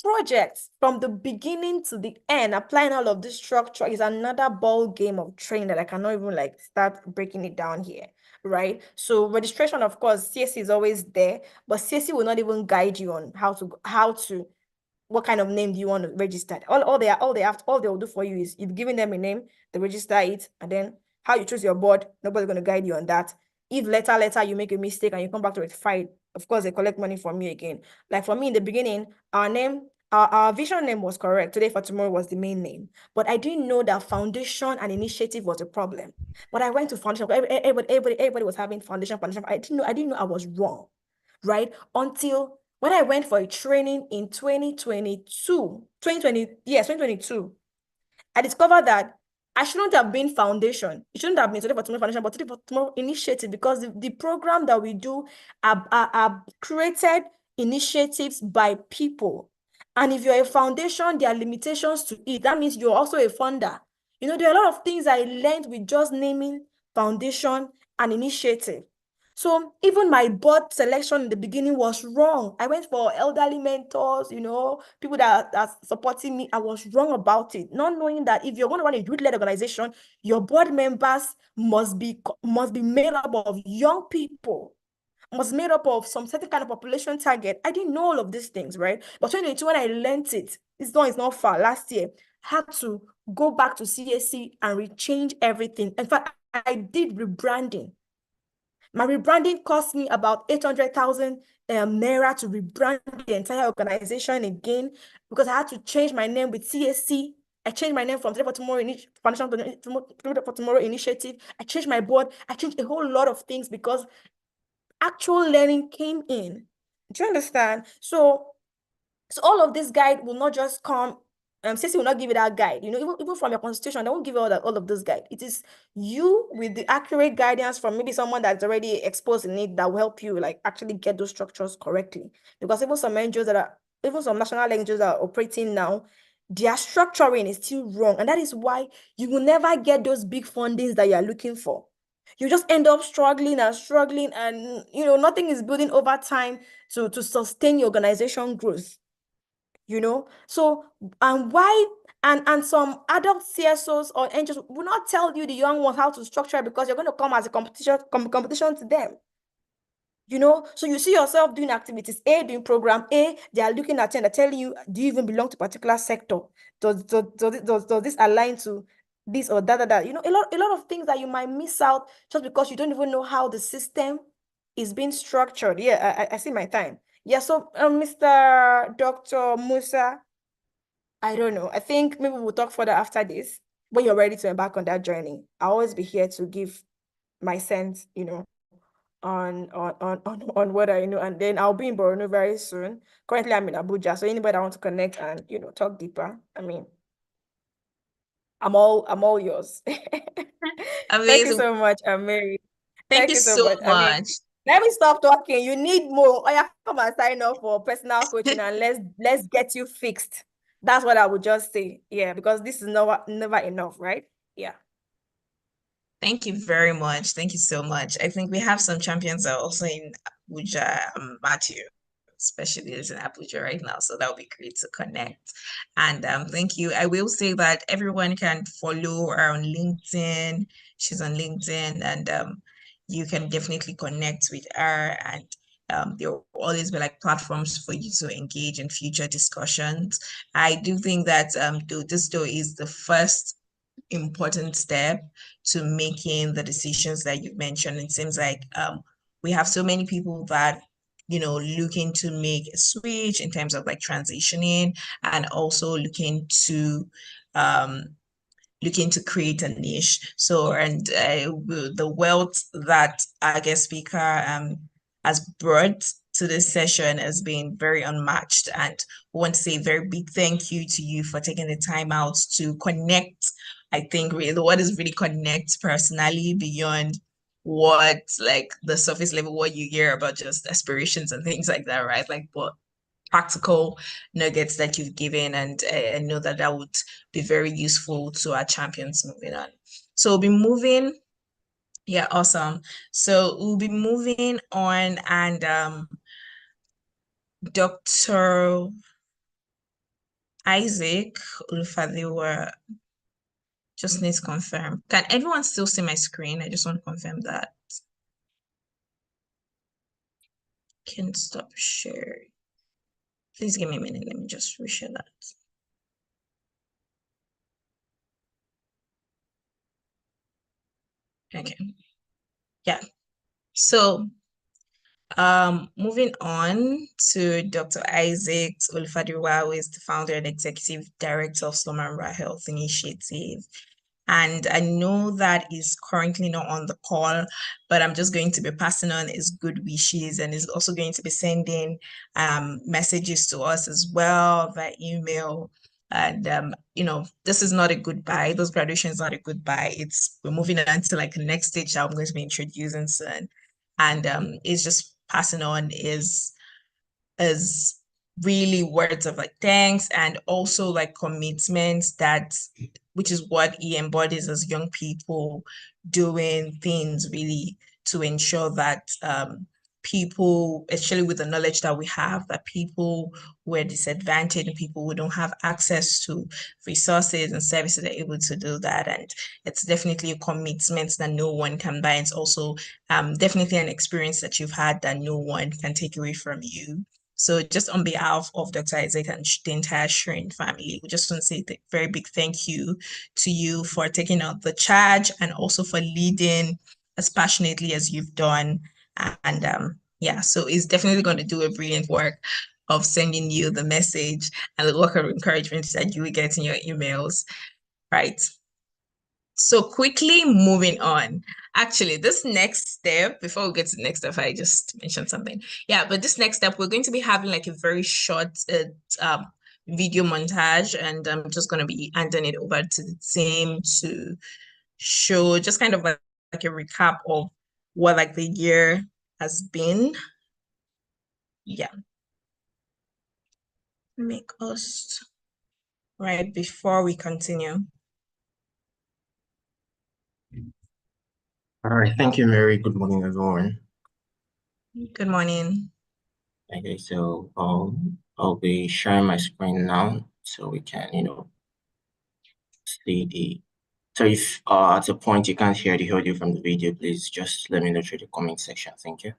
projects from the beginning to the end, applying all of this structure is another ball game of training that I cannot even like start breaking it down here, right? So registration, of course, CSC is always there, but CSC will not even guide you on how to what kind of name do you want to register. All they will do for you is you've given them a name, they register it, and then how you choose your board, nobody's going to guide you on that. If later you make a mistake and you come back to rectify it, of course they collect money from you again. Like for me in the beginning, our vision name was correct. Today for Tomorrow was the main name, but I didn't know that foundation and initiative was a problem. But I went to foundation. Everybody was having foundation. I didn't know I was wrong, right? Until when I went for a training in 2022, I discovered that I shouldn't have been foundation. It shouldn't have been Today for Tomorrow Foundation, but Today for Tomorrow Initiative, because the program that we do are created initiatives by people. And if you're a foundation, there are limitations to it. That means you're also a funder. There are a lot of things I learned with just naming foundation and initiative. So even my board selection in the beginning was wrong. I went for elderly mentors, people that are supporting me. I was wrong about it, not knowing that if you're going to run a youth-led organization, your board members must be made up of young people, must be made up of some certain kind of population target. I didn't know all of these things, right? But 2022, when I learned it, it's not far. Last year, I had to go back to CAC and rechange everything. In fact, I did rebranding. My rebranding cost me about 800,000 naira to rebrand the entire organization again, because I had to change my name with CAC. I changed my name from Today for Tomorrow Foundation to Today for Tomorrow Initiative. I changed my board. I changed a whole lot of things because actual learning came in. Do you understand? So all of this guide will not just come. CC will not give you that guide. You know, even from your constitution, they won't give you all of those guide. It is you with the accurate guidance from maybe someone that's already exposed in it that will help you like actually get those structures correctly. Because even some some national languages that are operating now, their structuring is still wrong. And that is why you will never get those big fundings that you are looking for. You just end up struggling and you know nothing is building over time to sustain your organization growth. You know, so and some adult CSOs or angels will not tell you the young ones how to structure because you're going to come as a competition to them. You know, so you see yourself doing activities A, doing program A, they are looking at you and they're telling you, do you even belong to a particular sector? Does this align to this or that? You know, a lot of things that you might miss out just because you don't even know how the system is being structured. Yeah, I see my time. Yeah, so Mr. Dr. Musa, I don't know. I think maybe we'll talk further after this when you're ready to embark on that journey. I'll always be here to give my sense, you know, on what I know. And then I'll be in Borno very soon. Currently, I'm in Abuja. So anybody that wants to connect and, you know, talk deeper, I mean, I'm all yours. Thank you Amazing. so much, Mary. Thank Thank you you so so much. I mean, much. let me stop talking. You need more. Oh, yeah, come and sign up for personal coaching and let's get you fixed. That's what I would just say. Yeah, because this is never enough, right? Yeah. Thank you very much. Thank you so much. I think we have some champions that are also in Abuja, Matthew, especially is in Abuja right now. So that would be great to connect. And thank you. I will say that everyone can follow her on LinkedIn. She's on LinkedIn and you can definitely connect with her and there will always be like platforms for you to engage in future discussions. I do think that this though is the first important step to making the decisions that you've mentioned. It seems like we have so many people that looking to make a switch in terms of like transitioning and also looking to create a niche. So, and the wealth that our guest speaker has brought to this session has been very unmatched. And we want to say a very big thank you to you for taking the time out to connect. I think really what is really connect personally beyond what like the surface level, what you hear about just aspirations and things like that, right? Like what practical nuggets that you've given, and I know that that would be very useful to our champions moving on. So we'll be moving. Yeah, awesome. So we'll be moving on, and Dr. Isaac Ulfadiwa just needs to confirm. Can everyone still see my screen? I just want to confirm that. Can stop sharing. Please give me a minute. Let me just reshare that. Okay. Yeah. So moving on to Dr. Isaac Olufadiwa, who is the founder and executive director of Slumber Health Initiative. And I know that is currently not on the call, but I'm just going to be passing on his good wishes and is also going to be sending messages to us as well via email. And this is not a goodbye. Those graduation is not a goodbye. We're moving on to like the next stage that I'm going to be introducing soon. And it's just passing on is really words of like thanks and also like commitments which is what he embodies as young people doing things really to ensure that people, especially with the knowledge that we have, that people who are disadvantaged and people who don't have access to resources and services are able to do that. And it's definitely a commitment that no one can buy. It's also definitely an experience that you've had that no one can take away from you. So just on behalf of Dr. Isaac and the entire Shrine family, we just want to say a very big thank you to you for taking out the charge and also for leading as passionately as you've done. And yeah, so it's definitely going to do a brilliant work of sending you the message and the work of encouragement that you will get in your emails, right? So quickly moving on. Actually, this next step, before we get to the next step, I just mentioned something. Yeah, but this next step, we're going to be having like a very short video montage, and I'm just going to be handing it over to the team to show just kind of like a recap of what like the year has been. Yeah. Make us right before we continue. All right, thank you, Mary. Good morning, everyone. Good morning. Okay, so I'll be sharing my screen now so we can, see the. So if at a point you can't hear the audio from the video, please just let me know through the comment section. Thank you.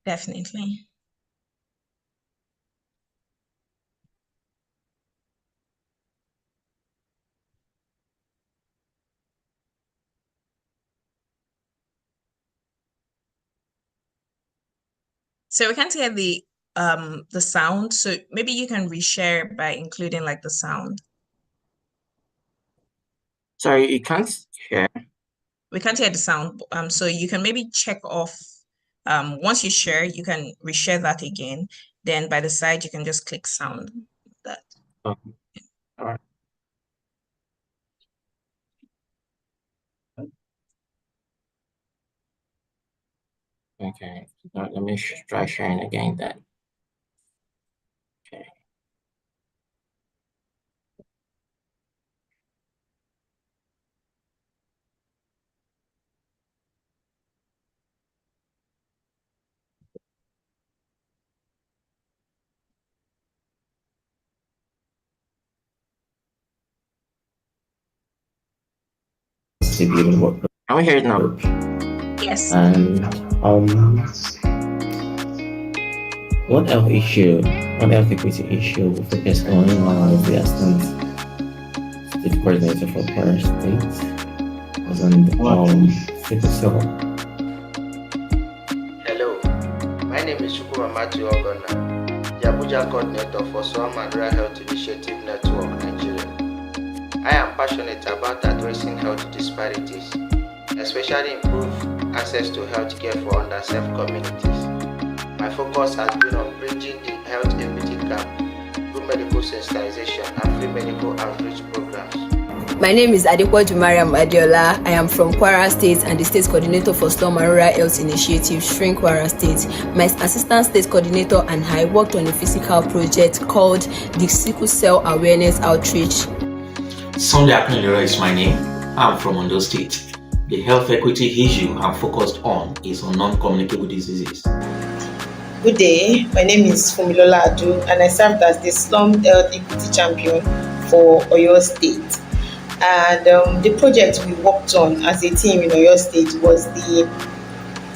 Definitely. So we can't hear the sound. So maybe you can reshare by including like the sound. Sorry, you can't hear. We can't hear the sound. So you can maybe check off. Once you share, you can reshare that again. Then by the side, you can just click sound. That. Okay. All right. Okay. Let me try sharing again then. Okay. Can we hear it now? Yes. And what health equity issue we focused on the assistant state coordinator for Kwara State was on sickle cell. Hello, my name is Shukura Matthew Ogona, the Abuja coordinator for Swam and Rural Health Initiative Network, Nigeria. I am passionate about addressing health disparities, especially improve access to health care for underserved communities. My focus has been on bridging the health equity gap through medical sensitization and free medical outreach programs. My name is Adepoju Mariam Adeola. I am from Kwara State and the State Coordinator for Slum and Rural Health Initiative, Shrink Kwara State. My Assistant State Coordinator and I worked on a physical project called the Sickle Cell Awareness Outreach. Sunday Akinlera is my name. I'm from Ondo State. The health equity issue I'm focused on is on non-communicable diseases. Good day, my name is Fumilola Adu and I served as the Slum Health Equity Champion for Oyo State. And the project we worked on as a team in Oyo State was the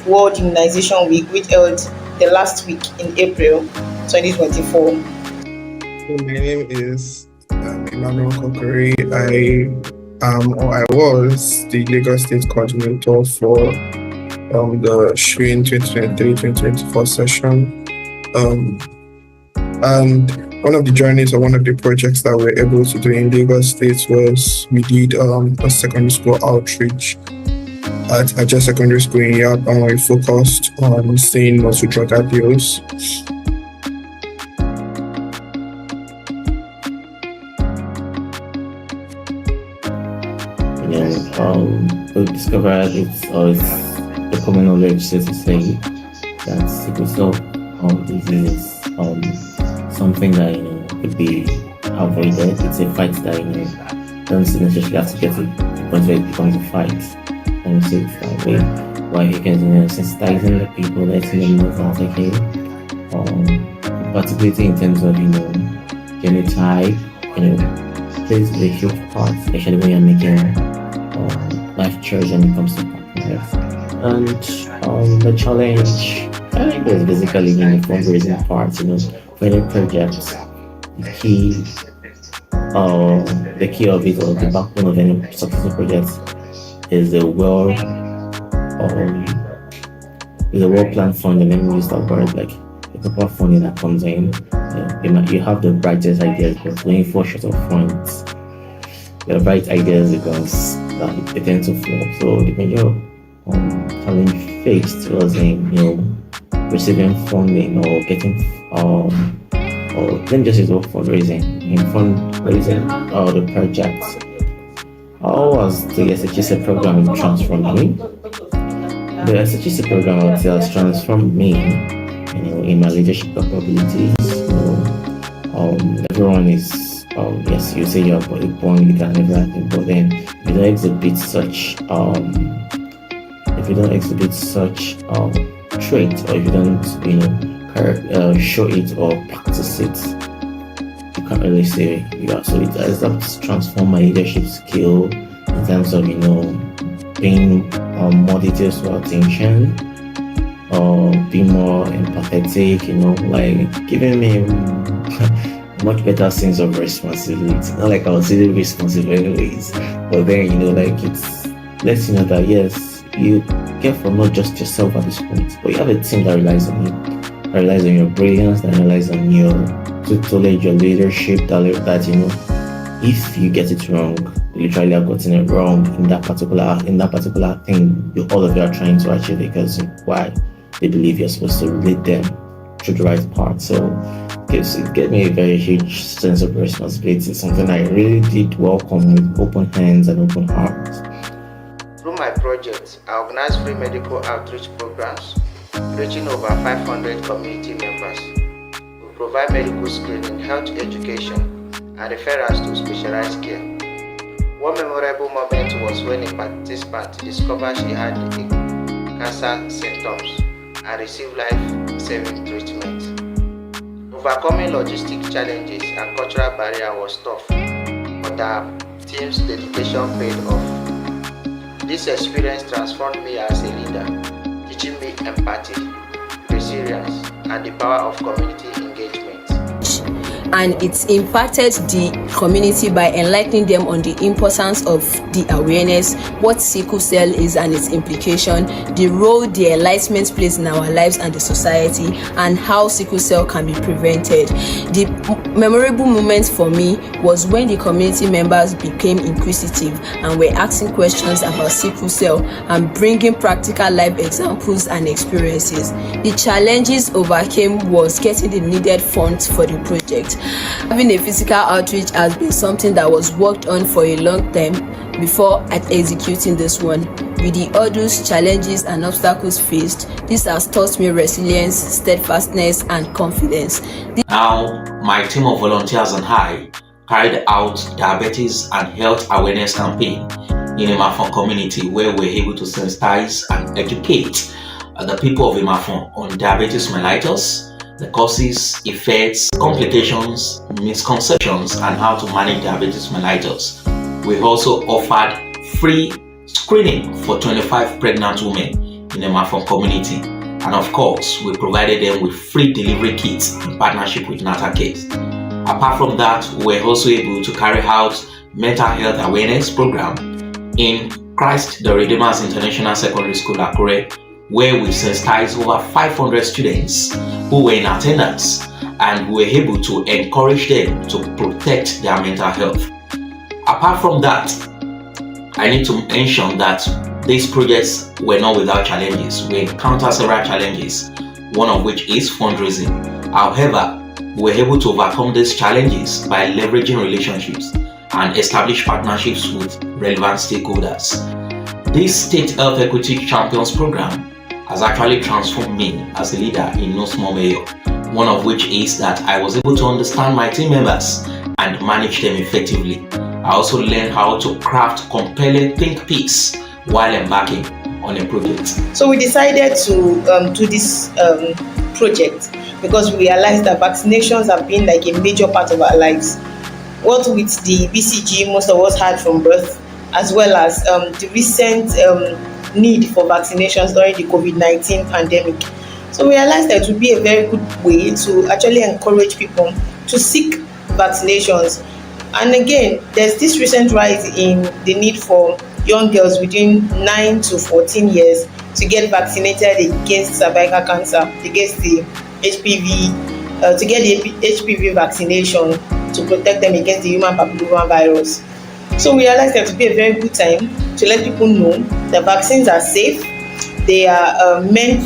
World Immunization Week, which held the last week in April 2024. My name is Emmanuel Kokori. I was the Lagos State Coordinator for the Shrine 2023-2024 session. And one of the journeys or one of the projects that we were able to do in Lagos State was we did a secondary school outreach at Ajah Secondary School in Yap, and we focused on seeing muscle drug abuse. We discovered it's the common knowledge, so to say, that sickle cell disease is something that could be avoided. It's a fight that doesn't necessarily have to get to the point where it becomes a fight. And so it's that way. Why you can sensitizing the people, letting them know that okay, particularly in terms of genotype, plays a huge part, especially when you're making life choice when it comes to partners. And The challenge, I think, is basically in the fundraising part. For any project, the key, the key of it, or the backbone of any successful project, is um, a well-planned funding. Let me use that word, like the proper funding that comes in. You have the brightest ideas, but when you fall short of funds, the bright ideas because they tend to flop. So the major challenge faced was in receiving funding or getting or let me just use the word fundraising. In fundraising the project. How was the SHEC program transformed me? The SHEC program has transformed me, in my leadership capabilities. Everyone is, yes, you say you're a born leader and everything, but then if you don't exhibit such trait, or if you don't, show it or practice it, you can't really say you are. So it has helped transform my leadership skill in terms of paying more details to attention, or being more empathetic, like giving me a much better sense of responsibility. Not like I was really responsible anyways, but then like it's lets you know that yes, you care for not just yourself at this point, but you have a team that relies on you, that relies on your brilliance, that relies on your tutelage, your leadership, that if you get it wrong, you literally have gotten it wrong in that particular thing all of you are trying to achieve, because why? They believe you're supposed to lead them through the right path. So it gave me a very huge sense of responsibility, something I really did welcome with open hands and open hearts. Through my project, I organize free medical outreach programs reaching over 500 community members. We provide medical screening, health education, and referrals to specialized care. One memorable moment was when a participant discovered she had cancer symptoms and received life-saving treatment. Overcoming logistic challenges and cultural barrier was tough, but our team's dedication paid off. This experience transformed me as a leader, teaching me empathy, resilience, and the power of community engagement. And it impacted the community by enlightening them on the importance of the awareness, what sickle cell is and its implication, the role the enlightenment plays in our lives and the society, and how sickle cell can be prevented. The memorable moment for me was when the community members became inquisitive and were asking questions about sickle cell and bringing practical life examples and experiences. The challenges overcame was getting the needed funds for the project. Having a physical outreach has been something that was worked on for a long time before executing this one. With the hurdles, challenges, and obstacles faced, this has taught me resilience, steadfastness, and confidence. Now, my team of volunteers and I carried out diabetes and health awareness campaign in Imafon community, where we were able to sensitize and educate the people of Imafon on diabetes mellitus, the causes, effects, complications, misconceptions, and how to manage diabetes mellitus. We also offered free screening for 25 pregnant women in the Imafon community. And of course, we provided them with free delivery kits in partnership with NataCare. Apart from that, we were also able to carry out mental health awareness program in Christ the Redeemer's International Secondary School, Akure, where we sensitized over 500 students who were in attendance, and we were able to encourage them to protect their mental health. Apart from that, I need to mention that these projects were not without challenges. We encountered several challenges, one of which is fundraising. However, we were able to overcome these challenges by leveraging relationships and establish partnerships with relevant stakeholders. This State Health Equity Champions program has actually transformed me as a leader in no small measure, one of which is that I was able to understand my team members and manage them effectively. I also learned how to craft compelling think pieces while embarking on a project. So we decided to do this project because we realized that vaccinations have been like a major part of our lives. What with the BCG most of us had from birth, as well as the recent need for vaccinations during the COVID-19 pandemic. So we realized that it would be a very good way to actually encourage people to seek vaccinations. And again, there's this recent rise in the need for young girls between 9 to 14 years to get vaccinated against cervical cancer, against the HPV, to get the HPV vaccination to protect them against the human papilloma virus. So we realized that it would be a very good time to let people know that vaccines are safe. They are meant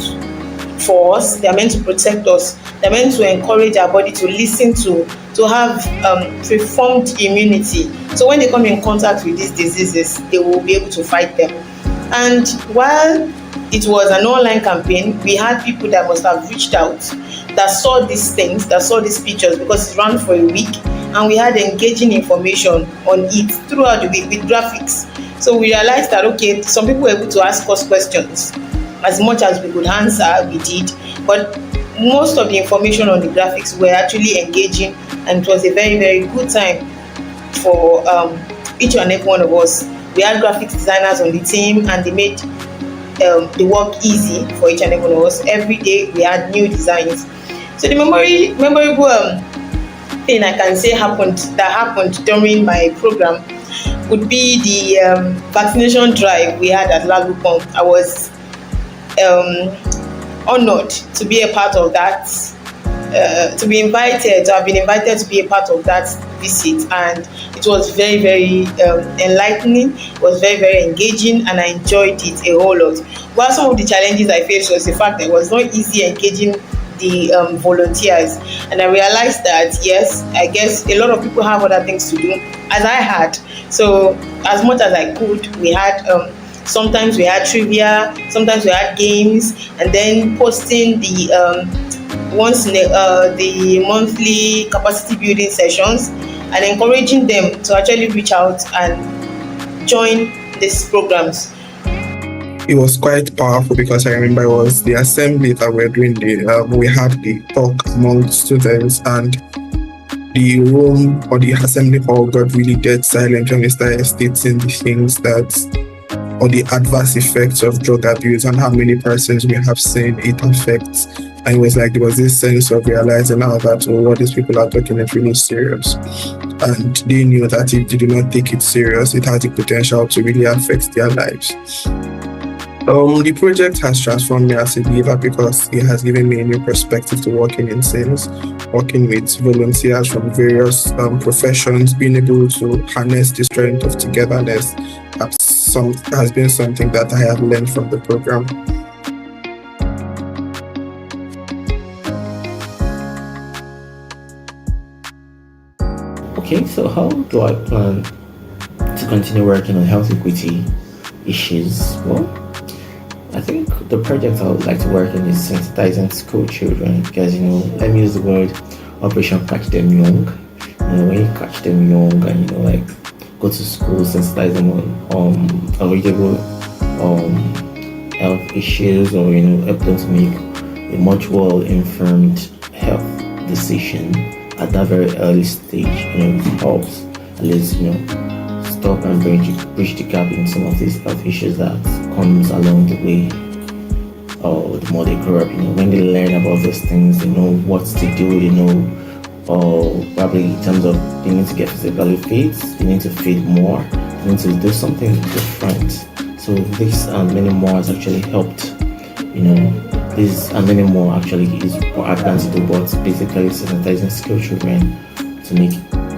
for us. They are meant to protect us. They are meant to encourage our body to listen to have preformed immunity. So when they come in contact with these diseases, they will be able to fight them. And while it was an online campaign, we had people that must have reached out, that saw these things, that saw these pictures, because it ran for a week, and we had engaging information on it throughout the week with graphics. So we realized that, okay, some people were able to ask us questions. As much as we could answer, we did. But most of the information on the graphics were actually engaging, and it was a very, very good time for each and every one of us. We had graphics designers on the team, and they made the work easy for each and every one of us. Every day we had new designs. So the memorable thing I can say happened during my program would be the vaccination drive we had at Lalupon. I was honored to be a part of that, to have been invited to be a part of that visit, and it was very, very enlightening. It was very, very engaging, and I enjoyed it a whole lot. While some of the challenges I faced was the fact that it was not easy engaging the volunteers, and I realized that yes, I guess a lot of people have other things to do, as I had. So as much as I could, we had sometimes we had trivia, sometimes we had games, and then posting the the monthly capacity building sessions, and encouraging them to actually reach out and join these programs. It was quite powerful because I remember it was the assembly that we were doing. We had the talk among students, and the room or the assembly hall got really dead silent when we started stating the things or the adverse effects of drug abuse and how many persons we have seen it affects. And it was like there was this sense of realizing now that what these people are talking is really serious. And they knew that if they do not take it serious, it has the potential to really affect their lives. The project has transformed me as a leader because it has given me a new perspective to working in sales, working with volunteers from various professions, being able to harness the strength of togetherness has been something that I have learned from the program. Okay, so how do I plan to continue working on health equity issues? Well, I think the project I would like to work in is sensitizing school children, because let me use the word Operation Catch Them Young. When you catch them young and go to school, sensitize them on avoidable health issues, or help them to make a much well-informed health decision at that very early stage. It helps at least stop and bridge the gap in some of these health issues that comes along the way, or the more they grow up. When they learn about those things, they know what to do. They know, or probably in terms of they need to get physically fit, they need to feed more, they need to do something different. So this and many more has actually helped. This and many more actually is what I plan to do, but basically sensitizing school children to make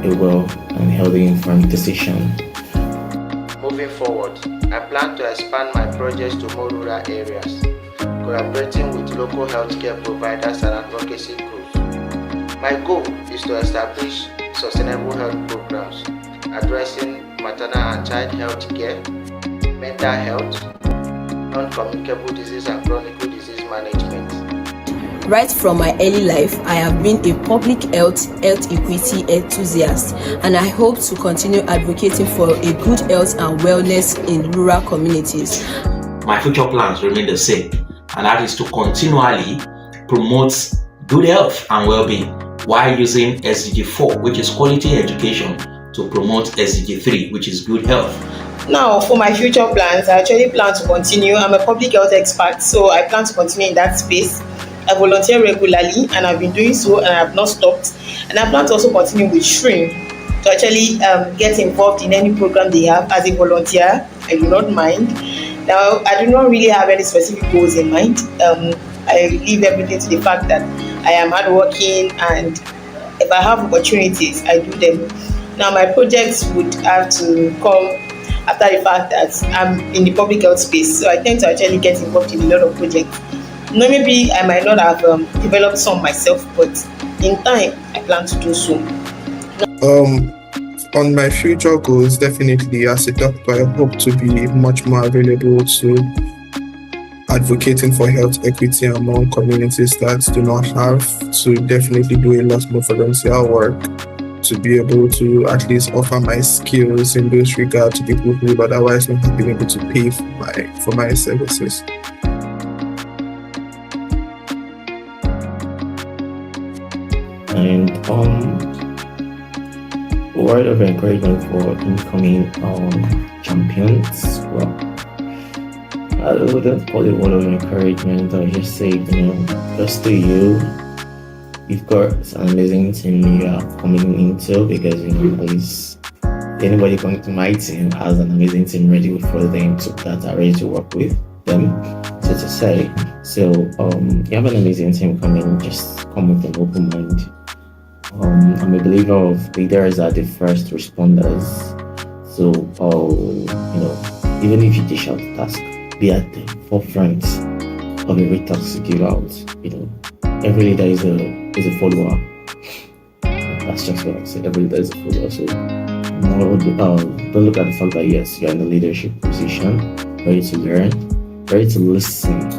a well and healthy informed decision. Moving forward, I plan to expand my projects to more rural areas, collaborating with local healthcare providers and advocacy groups. My goal is to establish sustainable health programs addressing maternal and child health care, mental health, non-communicable disease and chronic disease management. Right from my early life, I have been a public health equity enthusiast, and I hope to continue advocating for a good health and wellness in rural communities. My future plans remain the same, and that is to continually promote good health and well-being while using SDG 4, which is quality education, to promote SDG 3, which is good health Now, for my future plans, I actually plan to continue. I'm a public health expert, so I plan to continue in that space. I volunteer regularly, and I've been doing so, and I have not stopped. And I plan to also continue with Shrimp to actually get involved in any program they have as a volunteer. I do not mind. Now, I do not really have any specific goals in mind. I leave everything to the fact that I am hardworking, and if I have opportunities, I do them. Now, my projects would have to come after the fact that I'm in the public health space. So I tend to actually get involved in a lot of projects. Now, maybe I might not have developed some myself, but in time, I plan to do so. Um, on my future goals, definitely as a doctor, I hope to be much more available to advocating for health equity among communities that do not have, to definitely do a lot more volunteer work, to be able to at least offer my skills in this regard to people who would otherwise not have been able to pay for my services. And word of encouragement for incoming champions. Well, I wouldn't call it word of encouragement. I'll just say, just to you, you've got an amazing team you are coming into, because at least anybody coming to my team has an amazing team ready for them that are ready to work with them, so to say. So you have an amazing team coming. Just come with an open mind. I'm a believer of leaders are the first responders. So even if you dish out the task, be at the forefront of every task you give out. Every leader is a follower. That's just what I say. Every leader is a follower. So don't look at the fact that yes, you're in a leadership position, ready to learn, ready to listen,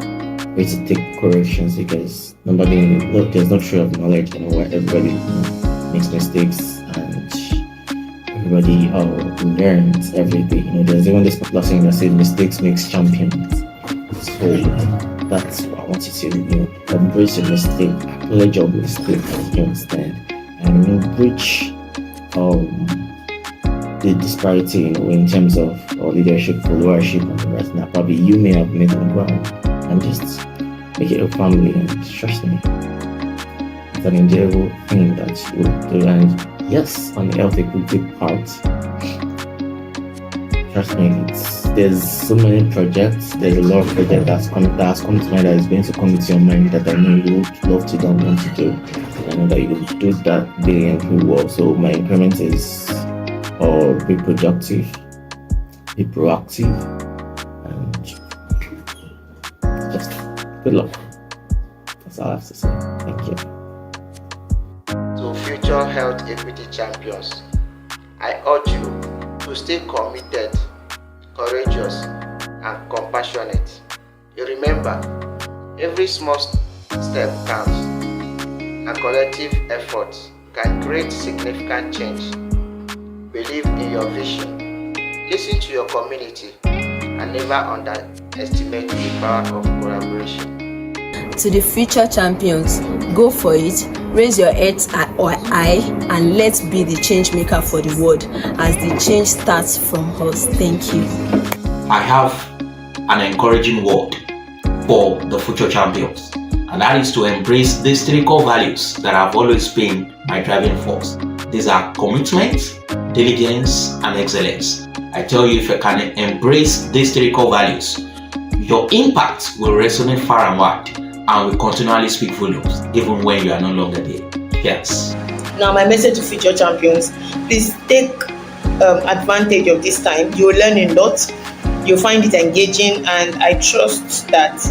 ready to take corrections, because there's no tree of knowledge, where everybody makes mistakes and everybody learns every day. There's even this popular saying that says mistakes makes champions. So that's what I want you to embrace your mistake, acknowledge your mistake, you understand, and bridge the disparity in terms of leadership, followership, and the rest that probably you may have made on the ground, and just make it a family. And trust me, it's an enjoyable thing that you do. And yes, on the health equity part, trust me, there's so many projects. There's a lot of projects that's come to mind, that is going to come to your mind, that I know you would love to don't want to do. I know that you will do that brilliantly well. So my encouragement is be productive, be proactive, and just good luck. That's all I have to say. Thank you. To future health equity champions, I urge you to stay committed, courageous, and compassionate. You remember, every small step counts, and collective efforts can create significant change. Believe in your vision, listen to your community, and never underestimate the power of collaboration. To the future champions, go for it, raise your heads high, and let's be the change maker for the world, as the change starts from us. Thank you. I have an encouraging word for the future champions, and that is to embrace these three core values that have always been my driving force. These are commitment, diligence, and excellence. I tell you, if you can embrace these three core values, your impact will resonate far and wide and will continually speak volumes, even when you are no longer there. Yes. Now, my message to future champions: please take advantage of this time. You'll learn a lot. You'll find it engaging, and I trust that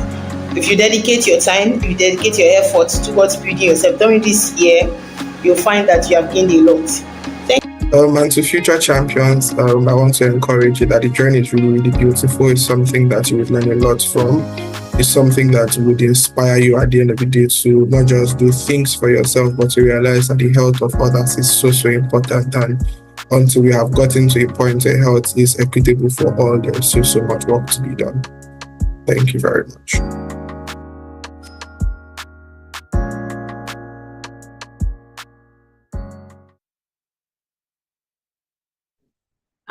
if you dedicate your time, if you dedicate your efforts towards building yourself during this year, you'll find that you have gained a lot. And to future champions, I want to encourage you that the journey is really, really beautiful. It's something that you would learn a lot from. It's something that would inspire you at the end of the day to not just do things for yourself, but to realize that the health of others is so, so important. And until we have gotten to a point where health is equitable for all, there is still so much work to be done. Thank you very much.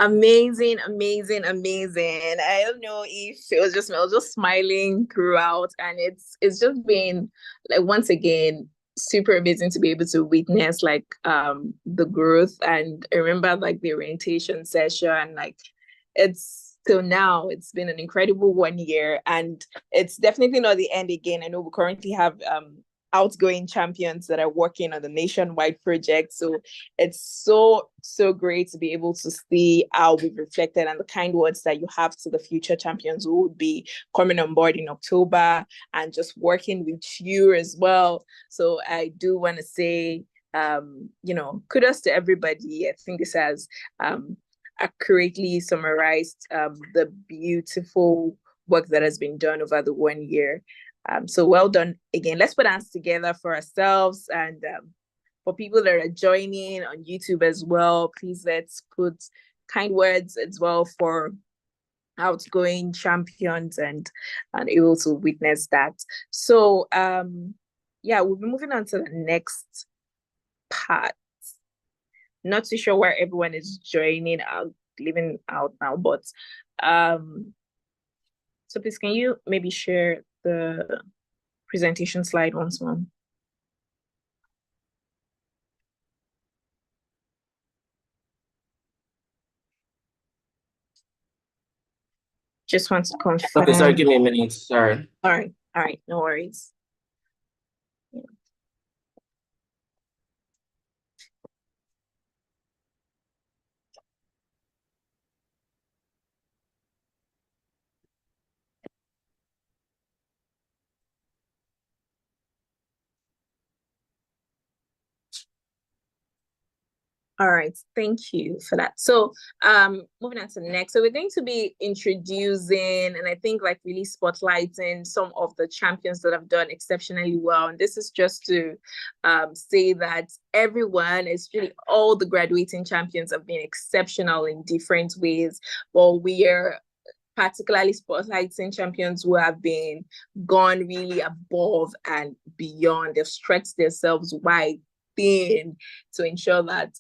Amazing, amazing, amazing. I don't know if it was just me. I was just smiling throughout, and it's just been like once again super amazing to be able to witness like the growth. And I remember like the orientation session, like it's till now it's been an incredible 1 year, and it's definitely not the end again. I know we currently have outgoing champions that are working on the nationwide project. So it's so great to be able to see how we've reflected and the kind words that you have to the future champions who would be coming on board in October and just working with you as well. So I do want to say, kudos to everybody. I think this has accurately summarized the beautiful work that has been done over the 1 year. So well done again. Let's put hands together for ourselves and for people that are joining on YouTube as well. Please let's put kind words as well for outgoing champions and able to witness that. So we'll be moving on to the next part. Not too sure where everyone is joining out, leaving out now, but so please can you maybe share the presentation slide once more? Just want to confirm. Okay, sorry, give me a minute. Sorry. All right, no worries. All right, thank you for that. So moving on to the next. So we're going to be introducing and I think like really spotlighting some of the champions that have done exceptionally well. And this is just to say that everyone, especially all the graduating champions, have been exceptional in different ways. But we are particularly spotlighting champions who have been gone really above and beyond. They've stretched themselves wide to ensure that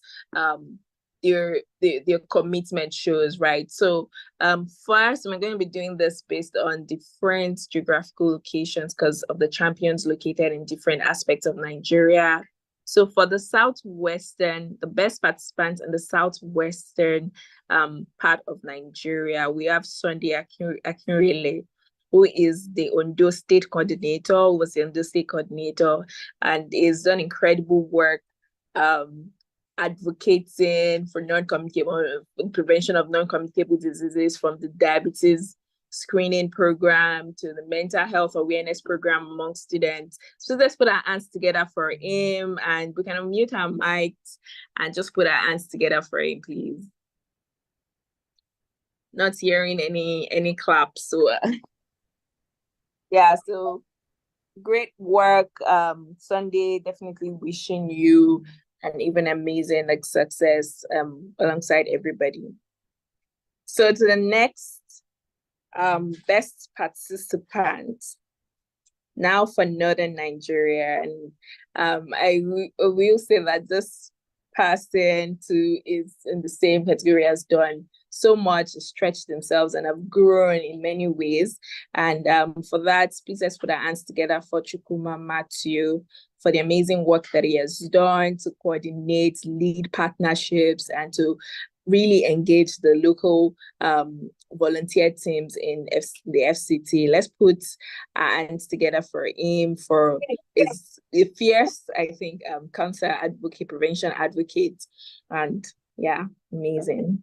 their commitment shows, right? So first, we're going to be doing this based on different geographical locations because of the champions located in different aspects of Nigeria. So for the southwestern, the best participants in the southwestern part of Nigeria, we have Sunday Akinrele, who is the Ondo State Coordinator, who was the Ondo State Coordinator, and is done incredible work advocating for prevention of non-communicable diseases, from the diabetes screening program to the mental health awareness program among students. So let's put our hands together for him, and we can unmute our mics and just put our hands together for him, please. Not hearing any claps, so yeah, so great work, Sunday. Definitely wishing you an even amazing like success alongside everybody. So to the next best participant now for Northern Nigeria, and I will say that this person too is in the same category, has done so much, stretched themselves and have grown in many ways. And for that, please let's put our hands together for Chukuma Matthew for the amazing work that he has done to coordinate, lead partnerships, and to really engage the local volunteer teams in the FCT. Let's put our hands together for him, for his fierce, I think, cancer advocate, prevention advocate, and yeah, amazing.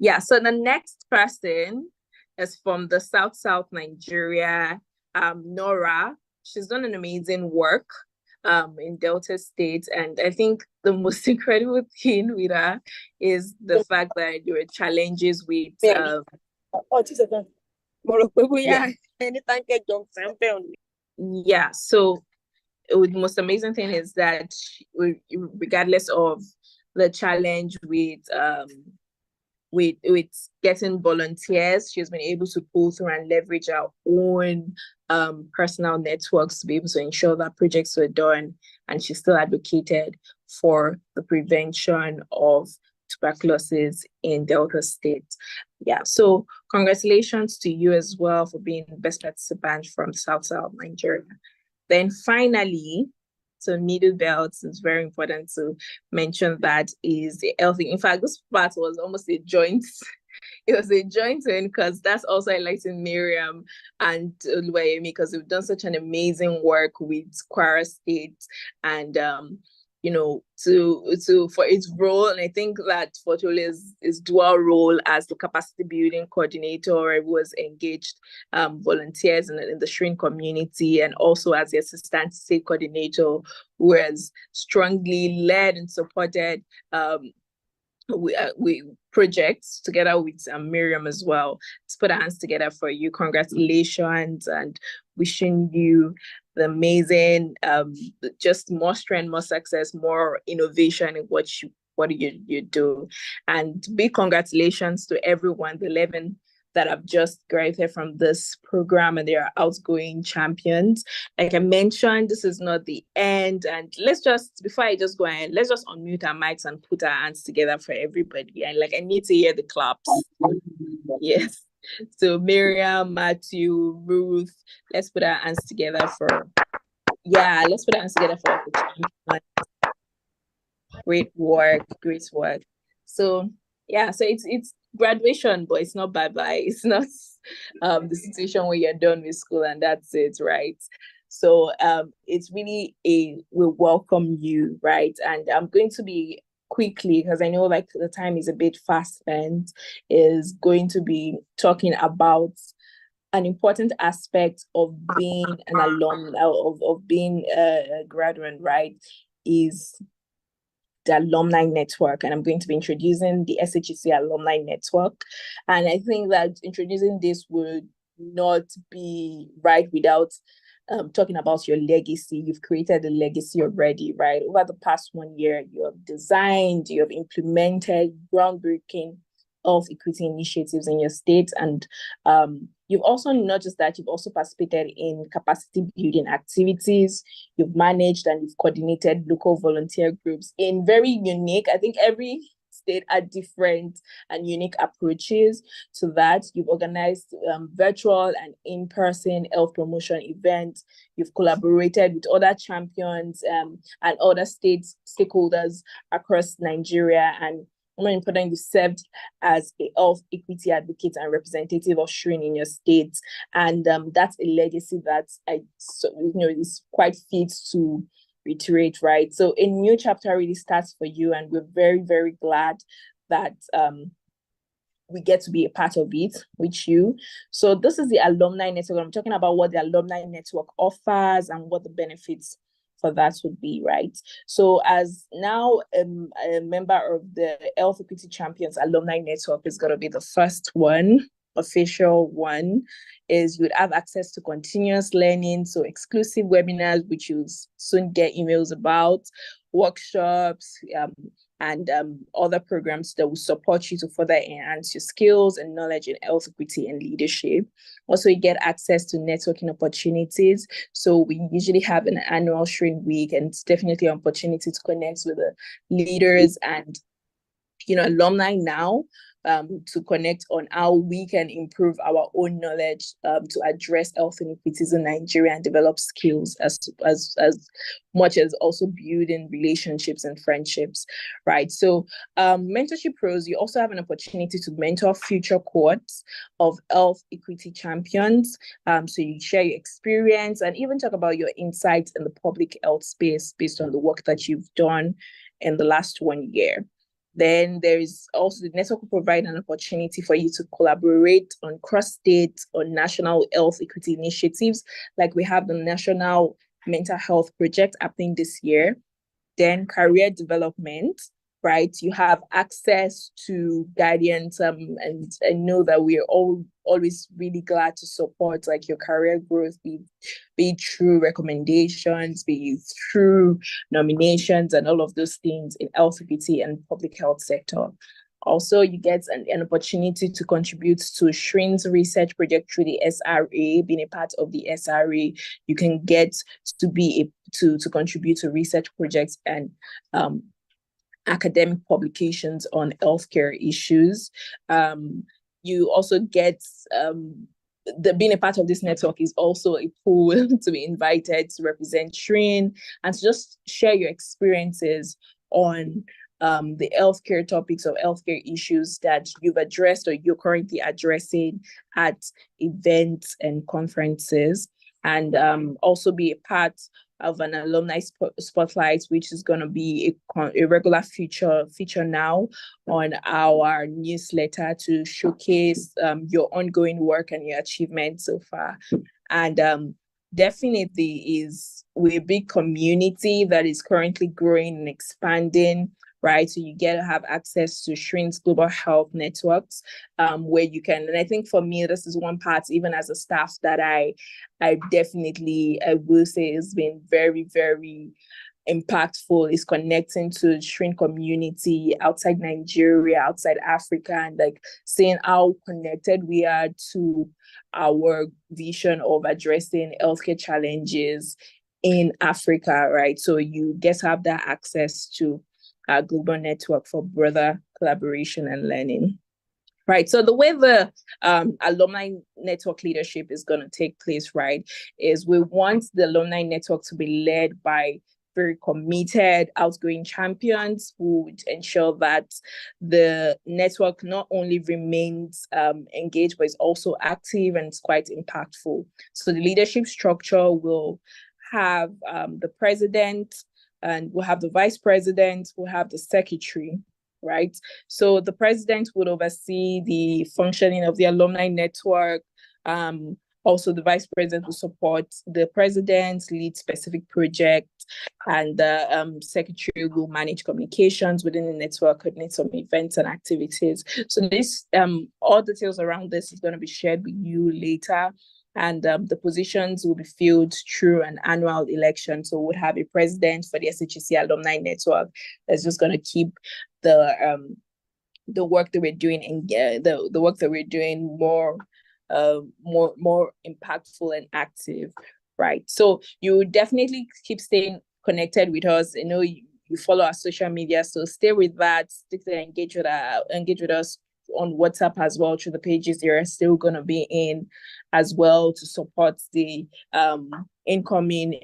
Yeah, so the next person is from the South Nigeria, Nora. She's done an amazing work in Delta State, and I think the most incredible thing with her is the fact that there were challenges with so the most amazing thing is that regardless of the challenge with getting volunteers, she's been able to pull through and leverage our own personal networks to be able to ensure that projects were done. and she still advocated for the prevention of tuberculosis in Delta State. Yeah, so congratulations to you as well for being best participant from South Nigeria. Then finally, so middle belts, is very important to mention that is healthy. In fact, this part was almost a joint. It was a joint win because that's also highlighting Miriam and Oluwayemi because they've done such an amazing work with Kwara State and for its role. And I think that for Toli's dual role as the capacity building coordinator, it was engaged volunteers in the Shrin community, and also as the assistant state coordinator, who has strongly led and supported we projects together with Miriam as well. Let's put our hands together for you. Congratulations, and wishing you the amazing, just more strength, more success, more innovation in what you do. And big congratulations to everyone, the 11 that have just graduated from this program, and they are outgoing champions. Like I mentioned, this is not the end. And before I just go ahead, let's just unmute our mics and put our hands together for everybody. And I need to hear the claps. Yes. So Miriam, Matthew, Ruth, let's put our hands together for the champions. Great work. So it's graduation, but it's not bye-bye. It's not the situation where you're done with school and that's it, right? So it's really we welcome you, right? And I'm going to be quickly, because I know the time is a bit fast spent, is going to be talking about an important aspect of being an alum, of being a graduate, right, is the alumni network. And I'm going to be introducing the SHEC alumni network. And I think that introducing this would not be right without talking about your legacy. You've created a legacy already, right? Over the past 1 year, you have designed, you have implemented groundbreaking health equity initiatives in your state. And you've also, not just that, you've also participated in capacity building activities. You've managed and you've coordinated local volunteer groups in very unique, I think every state had different and unique approaches to that. You've organized virtual and in-person health promotion events. You've collaborated with other champions and other stakeholders across Nigeria. And more important, you served as a health equity advocate and representative of Shrin in your state. And that's a legacy that is quite fit to reiterate, right? So a new chapter really starts for you, and we're very, very glad that we get to be a part of it with you. So this is the alumni network. I'm talking about what the alumni network offers and what the benefits for that would be, right? So as now a member of the Health Equity Champions Alumni Network is going to be the first one, official one, is you'd have access to continuous learning, so exclusive webinars, which you'll soon get emails about, workshops, and other programs that will support you to further enhance your skills and knowledge in health equity and leadership. Also, you get access to networking opportunities. So we usually have an annual Shrin week, and it's definitely an opportunity to connect with the leaders and alumni now, to connect on how we can improve our own knowledge to address health inequities in Nigeria and develop skills as much as also building relationships and friendships, right? So mentorship pros, you also have an opportunity to mentor future cohorts of health equity champions. So you share your experience and even talk about your insights in the public health space based on the work that you've done in the last 1 year. Then there is also the network will provide an opportunity for you to collaborate on cross-state or national health equity initiatives, like we have the National Mental Health Project happening this year. Then career development, right? You have access to guidance, and I know that we're always really glad to support your career growth, be it through recommendations, be it through nominations and all of those things in health equity and public health sector. Also, you get an opportunity to contribute to SHRIN's research project through the SRA. Being a part of the SRA, you can get to be to contribute to research projects and academic publications on healthcare issues. You also get being a part of this network is also a pool to be invited to represent SHRIN and to just share your experiences on the healthcare topics or healthcare issues that you've addressed or you're currently addressing at events and conferences, and also be a part of an alumni spotlight, which is going to be a regular feature now on our newsletter to showcase your ongoing work and your achievements so far. And definitely we're a big community that is currently growing and expanding, right? So you get to have access to SHRIN's global health networks, where you can, and I think for me, this is one part, even as a staff, that I will say has been very, very impactful, is connecting to SHRIN community outside Nigeria, outside Africa, and like seeing how connected we are to our vision of addressing healthcare challenges in Africa, right? So you get to have that access to our global network for broader collaboration and learning. Right. So the way the alumni network leadership is going to take place, right, is we want the alumni network to be led by very committed, outgoing champions who would ensure that the network not only remains engaged, but is also active and it's quite impactful. So the leadership structure will have the president, and we'll have the vice president, we'll have the secretary, right? So the president would oversee the functioning of the alumni network. Also, the vice president will support the president, lead specific projects, and the secretary will manage communications within the network, coordinate some events and activities. So this, all details around this is going to be shared with you later. And the positions will be filled through an annual election. So we'll have a president for the SHEC Alumni Network that's just going to keep the work that we're doing and the work that we're doing more impactful and active, right? So you definitely keep staying connected with us. You know, you follow our social media, so stay with that. Stick there, engage with us on WhatsApp as well through the pages you're still going to be in as well to support the incoming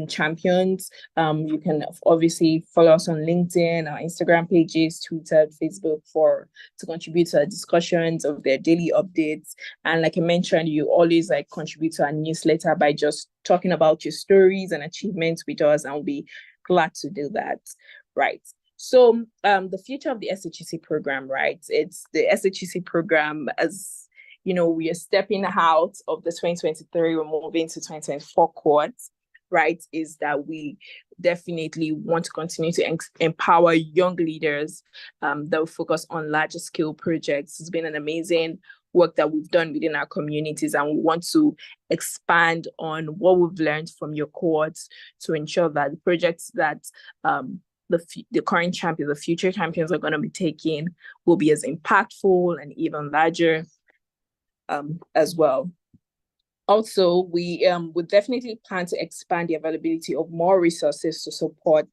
champions. You can obviously follow us on LinkedIn, our Instagram pages, Twitter, Facebook to contribute to our discussions of their daily updates. And like I mentioned, you always contribute to our newsletter by just talking about your stories and achievements with us, and we'll be glad to do that, right? So the future of the SHEC program, right? It's the SHEC program, as you know, we are stepping out of the 2023, we're moving to 2024 cohorts, right? Is that we definitely want to continue to empower young leaders that will focus on larger scale projects. It's been an amazing work that we've done within our communities, and we want to expand on what we've learned from your cohorts to ensure that the projects that the current champions, the future champions are going to be taking will be as impactful and even larger as well. Also, we would definitely plan to expand the availability of more resources to support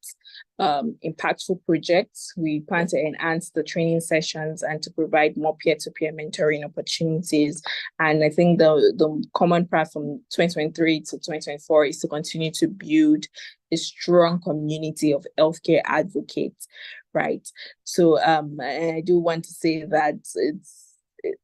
impactful projects. We plan to enhance the training sessions and to provide more peer-to-peer mentoring opportunities. And I think the common path from 2023 to 2024 is to continue to build a strong community of healthcare advocates, right? So and I do want to say that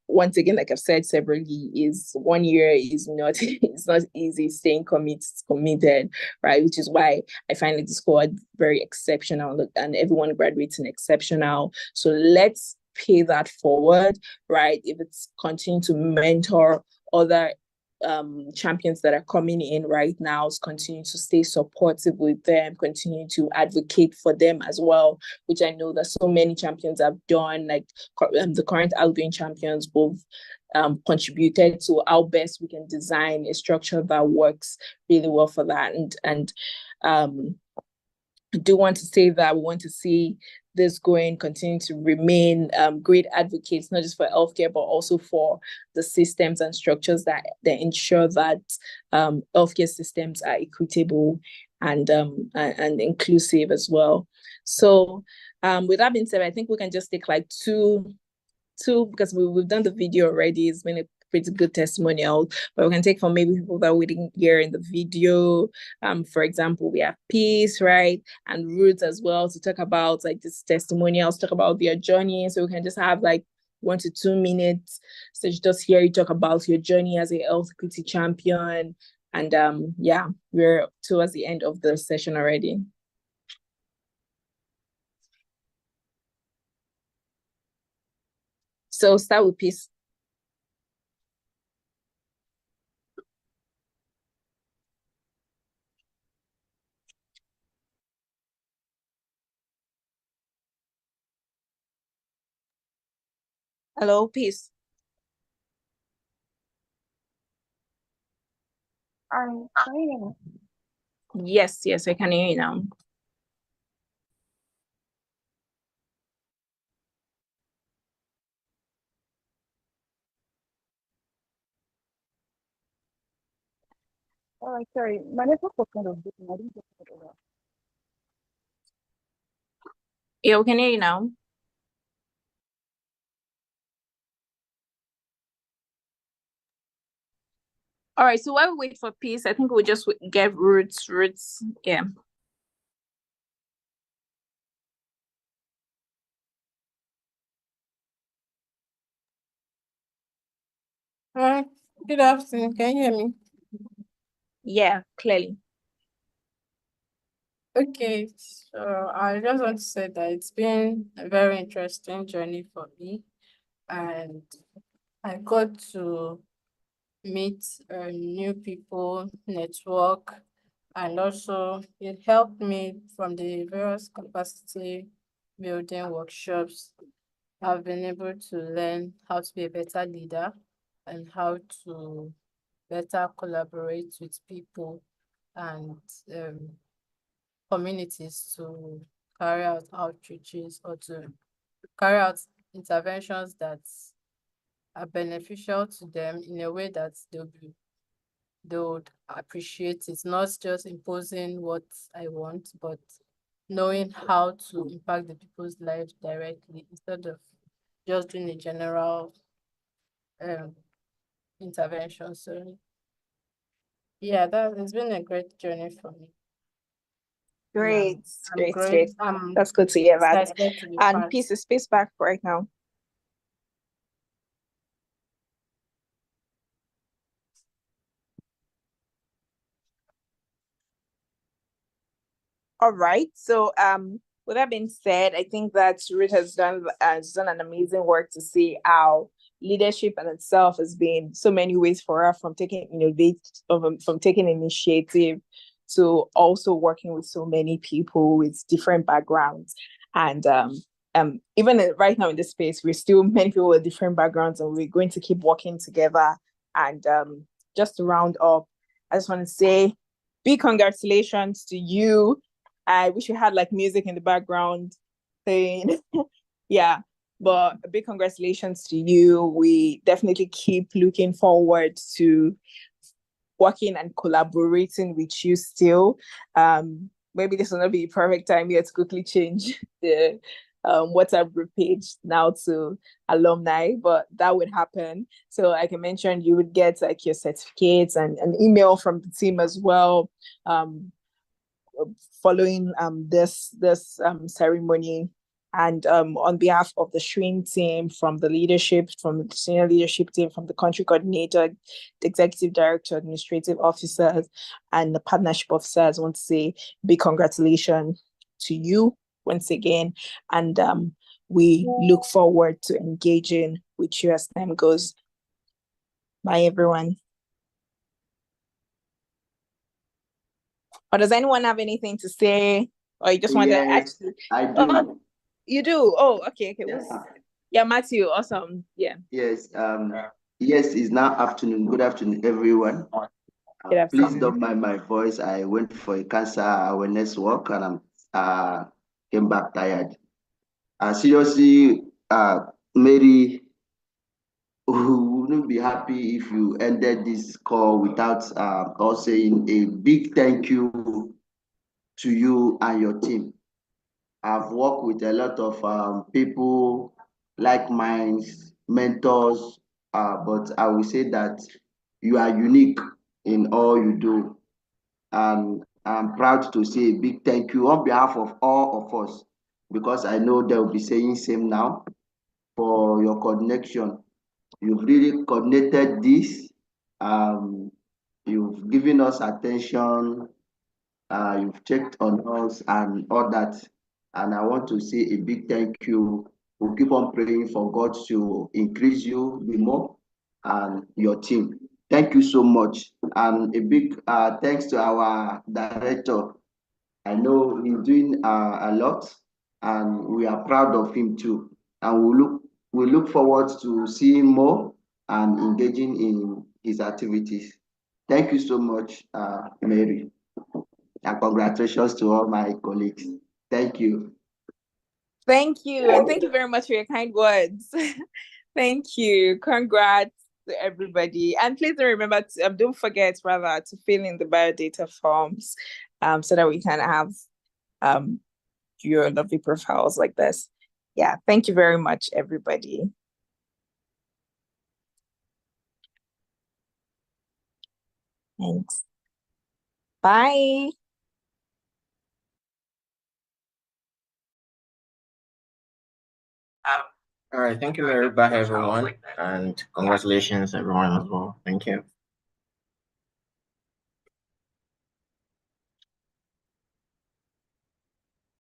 once again, like I've said separately, is 1 year is not it's not easy staying committed, right? Which is why I find this cohort very exceptional and everyone graduating exceptional. So let's pay that forward, right? If it's continue to mentor other champions that are coming in right now, continue to stay supportive with them, continue to advocate for them as well, which I know that so many champions have done, like the current outgoing champions both contributed to how best we can design a structure that works really well for that. And I do want to say that we want to see this going, continue to remain great advocates, not just for healthcare, but also for the systems and structures that ensure that healthcare systems are equitable and inclusive as well. So with that being said, I think we can just take like two, because we've done the video already. It's been a pretty good testimonial, but we can take from maybe people that we didn't hear in the video. For example, we have Peace, right? And Ruth as well, to talk about like this testimonials, talk about their journey. So we can just have like 1 to 2 minutes. So just hear you talk about your journey as a health equity champion. And yeah, we're towards the end of the session already. So start with Peace. Hello, Peace. Can you hear me? Yes, I can hear you now. All right, sorry. My network was kind of breaking. I didn't get it over. Yeah, we can hear you now. All right, so while we wait for Peace, I think we'll just get Roots. Yeah. Hi, good afternoon. Can you hear me? Yeah, clearly. Okay, so I just want to say that it's been a very interesting journey for me, and I got to meet new people, network, and also it helped me from the various capacity building workshops. I've been able to learn how to be a better leader and how to better collaborate with people and communities to carry out outreaches or to carry out interventions that are beneficial to them in a way that they would appreciate it, not just imposing what I want, but knowing how to impact the people's lives directly instead of just doing a general intervention. So yeah, that has been a great journey for me. Great. I'm Great. I'm That's good to hear that. excited to be And part. Peace is space back right now. All right. So with that being said, I think that Ruth has done an amazing work to see how leadership in itself has been so many ways for her, from taking initiative to also working with so many people with different backgrounds. And even right now in this space, we're still many people with different backgrounds, and we're going to keep working together. And just to round up, I just want to say big congratulations to you. I wish you had like music in the background saying, yeah, but a big congratulations to you. We definitely keep looking forward to working and collaborating with you still. Maybe this will not be the perfect time yet to quickly change the WhatsApp group page now to alumni, but that would happen. So like I mentioned, you would get like your certificates and an email from the team as well. Following this ceremony, and on behalf of the SHREEN team, from the leadership, from the senior leadership team, from the country coordinator, the executive director, administrative officers, and the partnership officers, I want to say big congratulations to you once again, and we look forward to engaging with you as time goes. Bye, everyone. Or does anyone have anything to say? Or you just want to actually? I do. Oh, you do? Oh, okay. Yes. Yeah, Matthew, awesome. Yeah. Yes. Yes, it's now afternoon. Good afternoon, everyone. Good afternoon. Please don't mind my voice. I went for a cancer awareness walk and I'm came back tired. Seriously, Mary, we wouldn't be happy if you ended this call without us saying a big thank you to you and your team. I've worked with a lot of people, like minds, mentors, but I will say that you are unique in all you do. And I'm proud to say a big thank you on behalf of all of us, because I know they'll be saying same now for your connection. You've really coordinated this. Um, you've given us attention. You've checked on us and all that. And I want to say a big thank you. We'll keep on praying for God to increase you the more and your team. Thank you so much. And a big thanks to our director. I know he's doing a lot, and we are proud of him too. And we look forward to seeing more and engaging in his activities. Thank you so much, Mary, and congratulations to all my colleagues. Thank you. Thank you. And thank you very much for your kind words. Thank you. Congrats to everybody. And please remember to, don't forget rather to fill in the biodata forms so that we can have your lovely profiles like this. Yeah, thank you very much, everybody. Thanks. Bye. All right. Thank you, Mary. Bye, everyone. And congratulations, everyone, as well. Thank you.